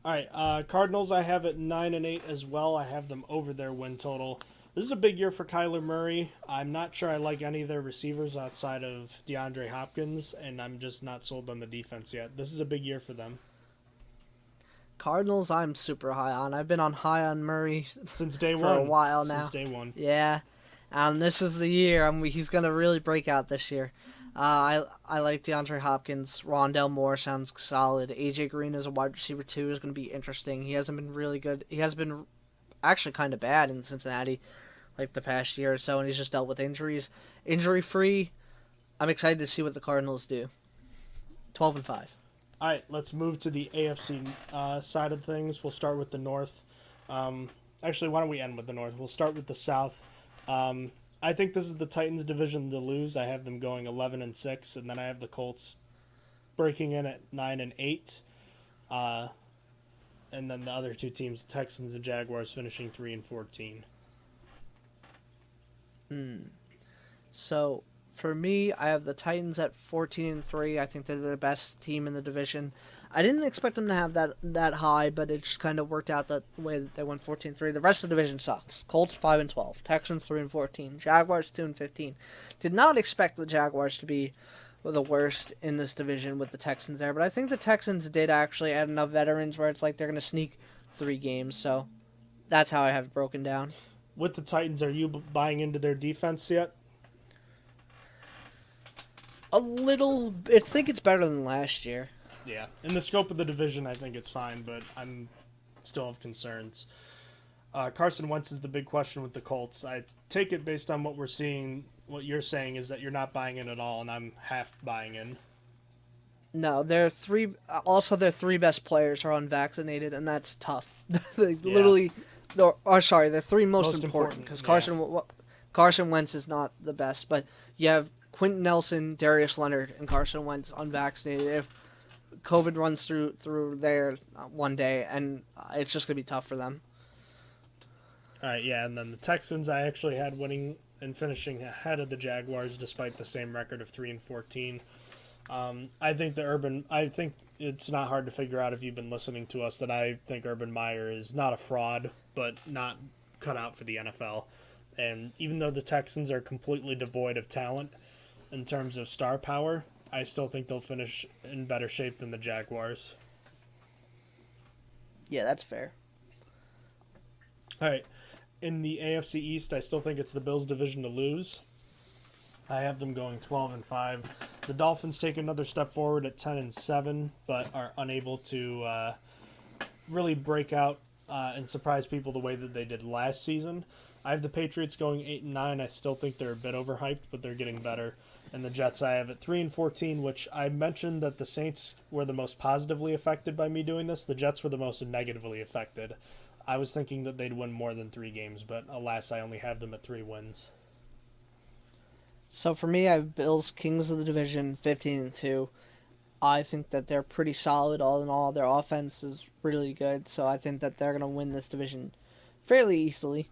All right, Cardinals. I have at 9-8 as well. I have them over their win total. This is a big year for Kyler Murray. I'm not sure I like any of their receivers outside of DeAndre Hopkins, and I'm just not sold on the defense yet. This is a big year for them. Cardinals, I'm super high on. I've been high on Murray Since day for one. a while now. Since day one. Yeah, this is the year. He's gonna really break out this year. I like DeAndre Hopkins. Rondell Moore sounds solid. AJ Green as a wide receiver too is gonna be interesting. He hasn't been really good. He has been actually kind of bad in Cincinnati, like the past year or so, and he's just dealt with injuries. Injury free. I'm excited to see what the Cardinals do. 12-5. All right, let's move to the AFC side of things. We'll start with the North. Actually, why don't we end with the North? We'll start with the South. I think this is the Titans' division to lose. I have them going 11-6, and then I have the Colts breaking in at 9-8. And then the other two teams, Texans and Jaguars, finishing 3-14. So for me, I have the Titans at 14-3. I think they're the best team in the division. I didn't expect them to have that high, but it just kind of worked out that way that they went 14-3. The rest of the division sucks. Colts 5-12, Texans 3-14, Jaguars 2-15. Did not expect the Jaguars to be the worst in this division with the Texans there, but I think the Texans did actually add enough veterans where it's like they're going to sneak 3 games. So that's how I have it broken down. With the Titans, are you buying into their defense yet? A little. I think it's better than last year. Yeah. In the scope of the division, I think it's fine, but I'm still have concerns. Carson Wentz is the big question with the Colts. I take it based on what we're seeing. What you're saying is that you're not buying in at all, and I'm half buying in. No, their 3 best players are unvaccinated, and that's tough. Literally, their 3 most important because Carson Wentz is not the best, but you have Quentin Nelson, Darius Leonard, and Carson Wentz unvaccinated. If COVID runs through there one day, and it's just gonna be tough for them. All right, yeah, and then the Texans, I actually had winning and finishing ahead of the Jaguars, despite the same record of 3-14. I think it's not hard to figure out if you've been listening to us that I think Urban Meyer is not a fraud, but not cut out for the NFL. And even though the Texans are completely devoid of talent in terms of star power, I still think they'll finish in better shape than the Jaguars. Yeah, that's fair. All right. In the AFC East, I still think it's the Bills' division to lose. I have them going 12-5. The Dolphins take another step forward at 10-7, but are unable to really break out and surprise people the way that they did last season. I have the Patriots going 8-9. I still think they're a bit overhyped, but they're getting better. And the Jets I have at 3-14, which I mentioned that the Saints were the most positively affected by me doing this. The Jets were the most negatively affected. I was thinking that they'd win more than 3 games, but alas, I only have them at 3 wins. So for me, I have Bills, Kings of the division, 15-2. I think that they're pretty solid all in all. Their offense is really good, so I think that they're going to win this division fairly easily.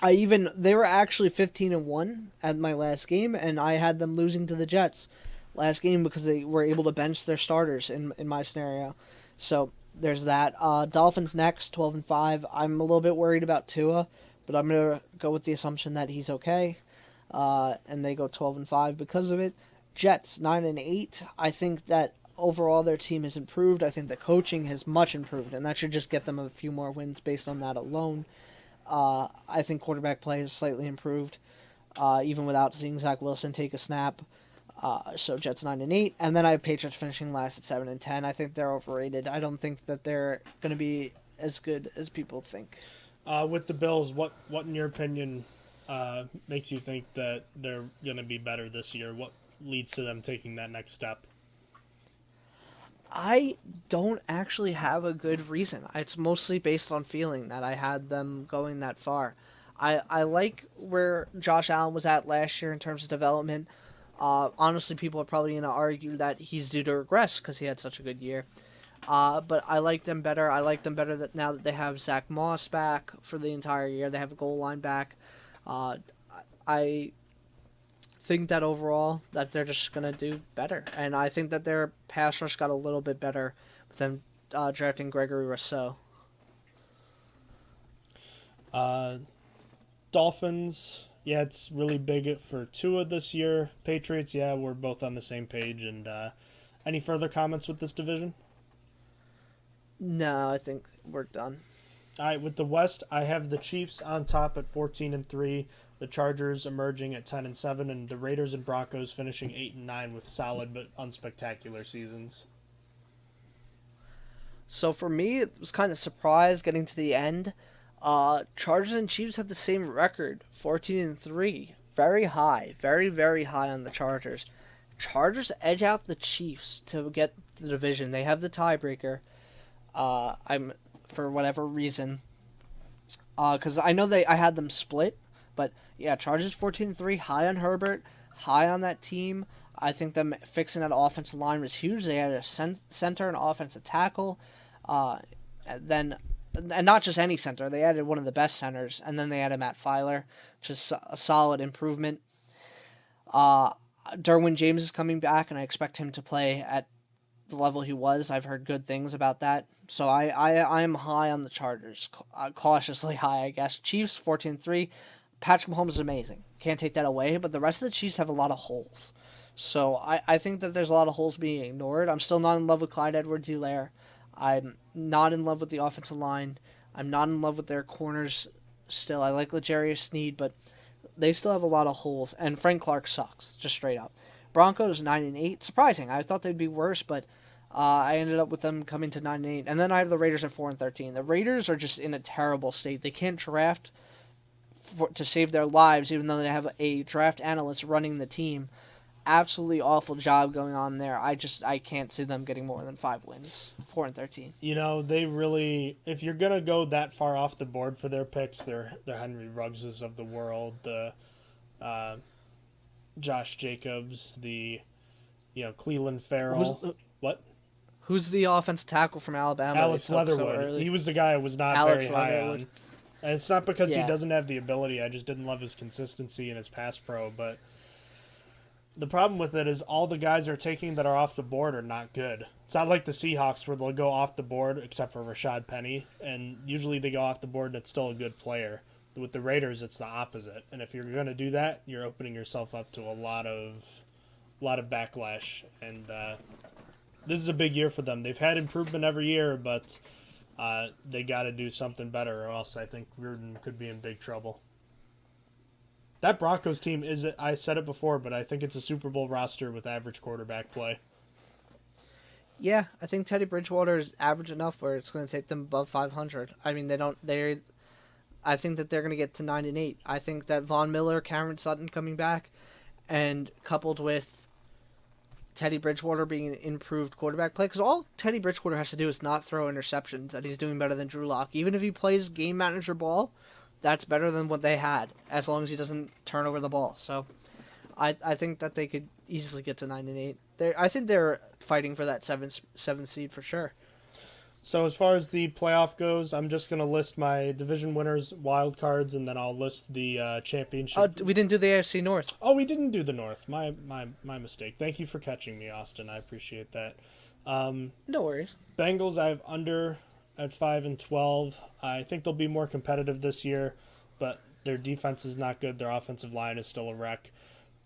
They were actually 15-1 at my last game, and I had them losing to the Jets last game because they were able to bench their starters in my scenario. So there's that. Dolphins next, 12-5. I'm a little bit worried about Tua, but I'm gonna go with the assumption that he's okay. And they go 12-5 because of it. Jets 9-8. I think that overall their team has improved. I think the coaching has much improved, and that should just get them a few more wins based on that alone. I think quarterback play has slightly improved, even without seeing Zach Wilson take a snap. So Jets 9-8, and then I have Patriots finishing last at 7-10. I think they're overrated. I don't think that they're going to be as good as people think. With the Bills, what in your opinion makes you think that they're going to be better this year? What leads to them taking that next step? I don't actually have a good reason. It's mostly based on feeling that I had them going that far. I like where Josh Allen was at last year in terms of development. Honestly, people are probably going to argue that he's due to regress because he had such a good year. But I like them better. I like them better that now that they have Zach Moss back for the entire year. They have a goal line back. I think that overall that they're just gonna do better, and I think that their pass rush got a little bit better with them drafting Gregory Rousseau. Dolphins, yeah, it's really big for Tua this year. Patriots, yeah, we're both on the same page. And any further comments with this division? No, I think we're done. All right, with the West, I have the Chiefs on top at 14-3, the Chargers emerging at 10-7, and the Raiders and Broncos finishing 8-9 with solid but unspectacular seasons. So for me, it was kind of surprised getting to the end. Chargers and Chiefs have the same record, 14-3, very high, very very high on the Chargers. Chargers edge out the Chiefs to get the division. They have the tiebreaker. I'm for whatever reason, because I know I had them split, but yeah, Chargers 14-3, high on Herbert, high on that team. I think them fixing that offensive line was huge. They had a center and offensive tackle, and not just any center. They added one of the best centers, and then they added Matt Filer, which is a solid improvement. Derwin James is coming back, and I expect him to play at the level he was. I've heard good things about that. So I am high on the Chargers. Cautiously high, I guess. Chiefs, 14-3. Patrick Mahomes is amazing. Can't take that away, but the rest of the Chiefs have a lot of holes. So I think that there's a lot of holes being ignored. I'm still not in love with Clyde Edwards-Helaire. I'm not in love with the offensive line. I'm not in love with their corners still. I like L'Jarius Sneed, but they still have a lot of holes. And Frank Clark sucks, just straight up. Broncos 9-8. Surprising. I thought they'd be worse, but I ended up with them coming to 9-8. And then I have the Raiders at 4-13. The Raiders are just in a terrible state. They can't draft to save their lives, even though they have a draft analyst running the team. Absolutely awful job going on there. I can't see them getting more than 5 wins. 4-13. You know, they really, if you're gonna go that far off the board for their picks, they're the Henry Ruggses of the world, the Josh Jacobs, the Cleveland Farrell. What? Who's the offensive tackle from Alabama? Alex Leatherwood. He was the guy I was not very high on. And it's not because he doesn't have the ability. I just didn't love his consistency and his pass pro, but the problem with it is all the guys they're taking that are off the board are not good. It's not like the Seahawks where they'll go off the board except for Rashad Penny, and usually they go off the board and it's still a good player. With the Raiders, it's the opposite. And if you're going to do that, you're opening yourself up to a lot of backlash. And this is a big year for them. They've had improvement every year, but they got to do something better, or else I think Gruden could be in big trouble. That Broncos team I said it before, but I think it's a Super Bowl roster with average quarterback play. Yeah, I think Teddy Bridgewater is average enough where it's going to take them above 500. I mean, I think that they're going to get to 9-8. I think that Von Miller, Cameron Sutton coming back, and coupled with Teddy Bridgewater being an improved quarterback play, because all Teddy Bridgewater has to do is not throw interceptions, and he's doing better than Drew Lock. Even if he plays game manager ball, that's better than what they had, as long as he doesn't turn over the ball. So I think that they could easily get to 9-8. I think they're fighting for that seventh seed for sure. So as far as the playoff goes, I'm just going to list my division winners, wild cards, and then I'll list the championship. Oh, we didn't do the AFC North. Oh, we didn't do the North. My mistake. Thank you for catching me, Austin. I appreciate that. No worries. Bengals, I have under at 5-12. I think they'll be more competitive this year, but their defense is not good. Their offensive line is still a wreck.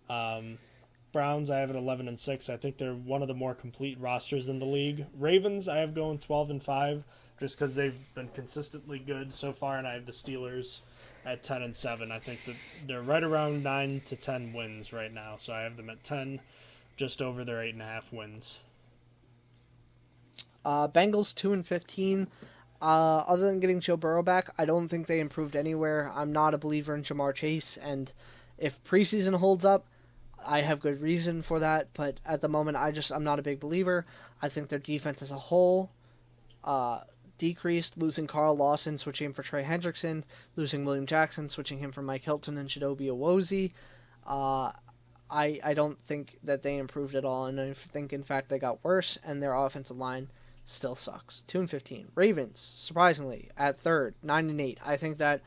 Browns, I have at 11-6. I think they're one of the more complete rosters in the league. Ravens, I have going 12-5, just because they've been consistently good so far, and I have the Steelers at 10-7. I think that they're right around 9 to 10 wins right now, so I have them at 10, just over their 8.5 wins. Bengals 2-15. Other than getting Joe Burrow back, I don't think they improved anywhere. I'm not a believer in Jamar Chase, and if preseason holds up, I have good reason for that, but at the moment, I'm not a big believer. I think their defense as a whole decreased, losing Carl Lawson, switching him for Trey Hendrickson, losing William Jackson, switching him for Mike Hilton and Chidobe Awuzie. I don't think that they improved at all, and I think, in fact, they got worse, and their offensive line still sucks. 2-15. Ravens, surprisingly, at third, 9-8. I think that,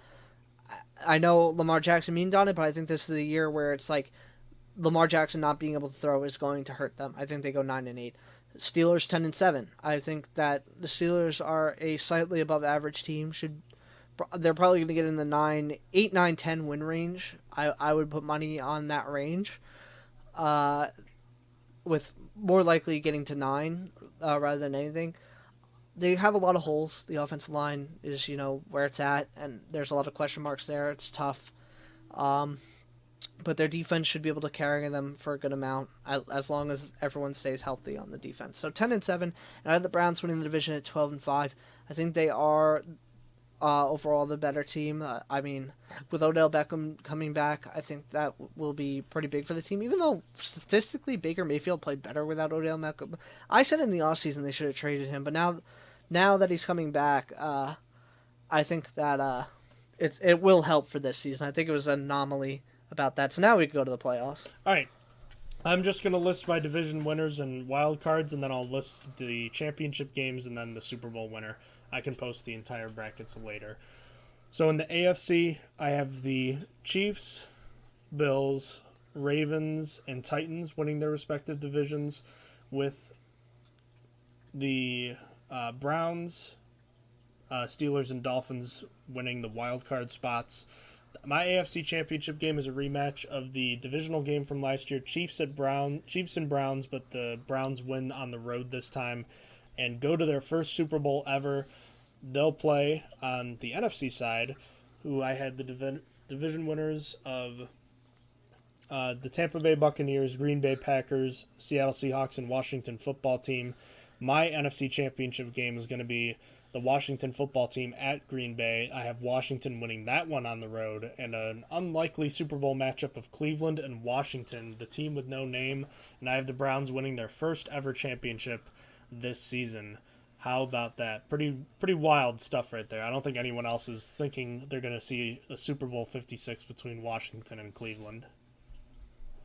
I know Lamar Jackson means on it, but I think this is the year where it's like, Lamar Jackson not being able to throw is going to hurt them. I think they go 9-8. Steelers 10-7. I think that the Steelers are a slightly above average team. They're probably going to get in the 8, 9, 10 win range. I would put money on that range, with more likely getting to 9 rather than anything. They have a lot of holes. The offensive line is, where it's at, and there's a lot of question marks there. It's tough. But their defense should be able to carry them for a good amount as long as everyone stays healthy on the defense. So 10-7, and I have the Browns winning the division at 12-5. I think they are overall the better team. With Odell Beckham coming back, I think that will be pretty big for the team. Even though statistically Baker Mayfield played better without Odell Beckham, I said in the offseason they should have traded him. But now that he's coming back, I think that it will help for this season. I think it was an anomaly about that. So now we can go to the playoffs. All right. I'm just going to list my division winners and wild cards, and then I'll list the championship games and then the Super Bowl winner. I can post the entire brackets later. So in the AFC, I have the Chiefs, Bills, Ravens, and Titans winning their respective divisions, with the Browns, Steelers, and Dolphins winning the wild card spots. My AFC Championship game is a rematch of the divisional game from last year, Chiefs and Browns, but the Browns win on the road this time and go to their first Super Bowl ever. They'll play on the NFC side, who I had the division winners of the Tampa Bay Buccaneers, Green Bay Packers, Seattle Seahawks, and Washington Football Team. My NFC Championship game is going to be the Washington Football Team at Green Bay. I have Washington winning that one on the road, and an unlikely Super Bowl matchup of Cleveland and Washington, the team with no name, and I have the Browns winning their first ever championship this season. How about that? Pretty wild stuff right there. I don't think anyone else is thinking they're going to see a Super Bowl 56 between Washington and Cleveland.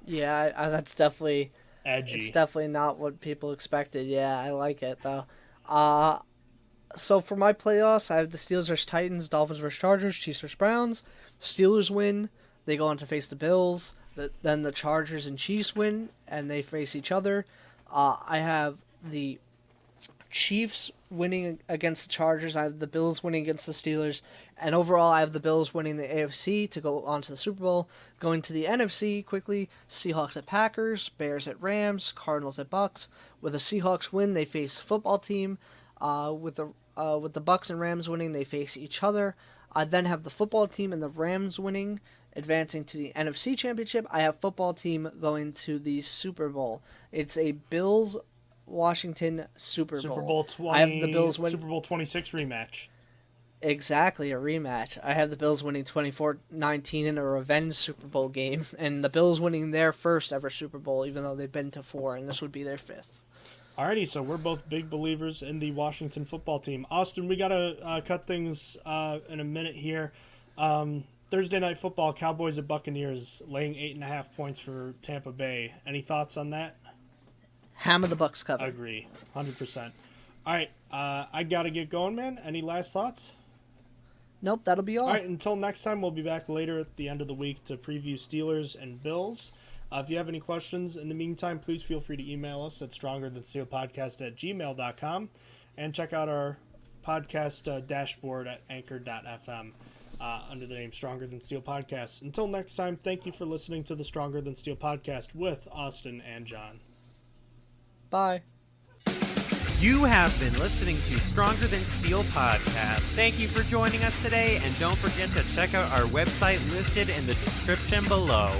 Yeah, that's definitely edgy. It's definitely not what people expected. Yeah, I like it though. So for my playoffs, I have the Steelers vs. Titans, Dolphins vs. Chargers, Chiefs vs. Browns. Steelers win, they go on to face the Bills. Then the Chargers and Chiefs win, and they face each other. I have the Chiefs winning against the Chargers. I have the Bills winning against the Steelers. And overall, I have the Bills winning the AFC to go on to the Super Bowl. Going to the NFC quickly, Seahawks at Packers, Bears at Rams, Cardinals at Bucks. With a Seahawks win, they face the football team. With the Bucks and Rams winning, they face each other. I then have the football team and the Rams winning, advancing to the NFC Championship. I have football team going to the Super Bowl. It's a Bills-Washington Super Bowl. Super Bowl 20. I have the Bills win. Super Bowl 26 rematch. Exactly, a rematch. I have the Bills winning 24-19 in a revenge Super Bowl game, and the Bills winning their first ever Super Bowl, even though they've been to 4, and this would be their 5th. Alrighty, so we're both big believers in the Washington Football Team. Austin, we got to cut things in a minute here. Thursday Night Football, Cowboys at Buccaneers, laying 8.5 points for Tampa Bay. Any thoughts on that? Ham of the Bucks cover. Agree, 100%. All right, I got to get going, man. Any last thoughts? Nope, that'll be all. All right, until next time, we'll be back later at the end of the week to preview Steelers and Bills. If you have any questions in the meantime, please feel free to email us at strongerthansteelpodcast@gmail.com and check out our podcast dashboard at anchor.fm under the name Stronger Than Steel Podcast. Until next time, thank you for listening to the Stronger Than Steel Podcast with Austin and John. Bye. You have been listening to Stronger Than Steel Podcast. Thank you for joining us today, and don't forget to check out our website listed in the description below.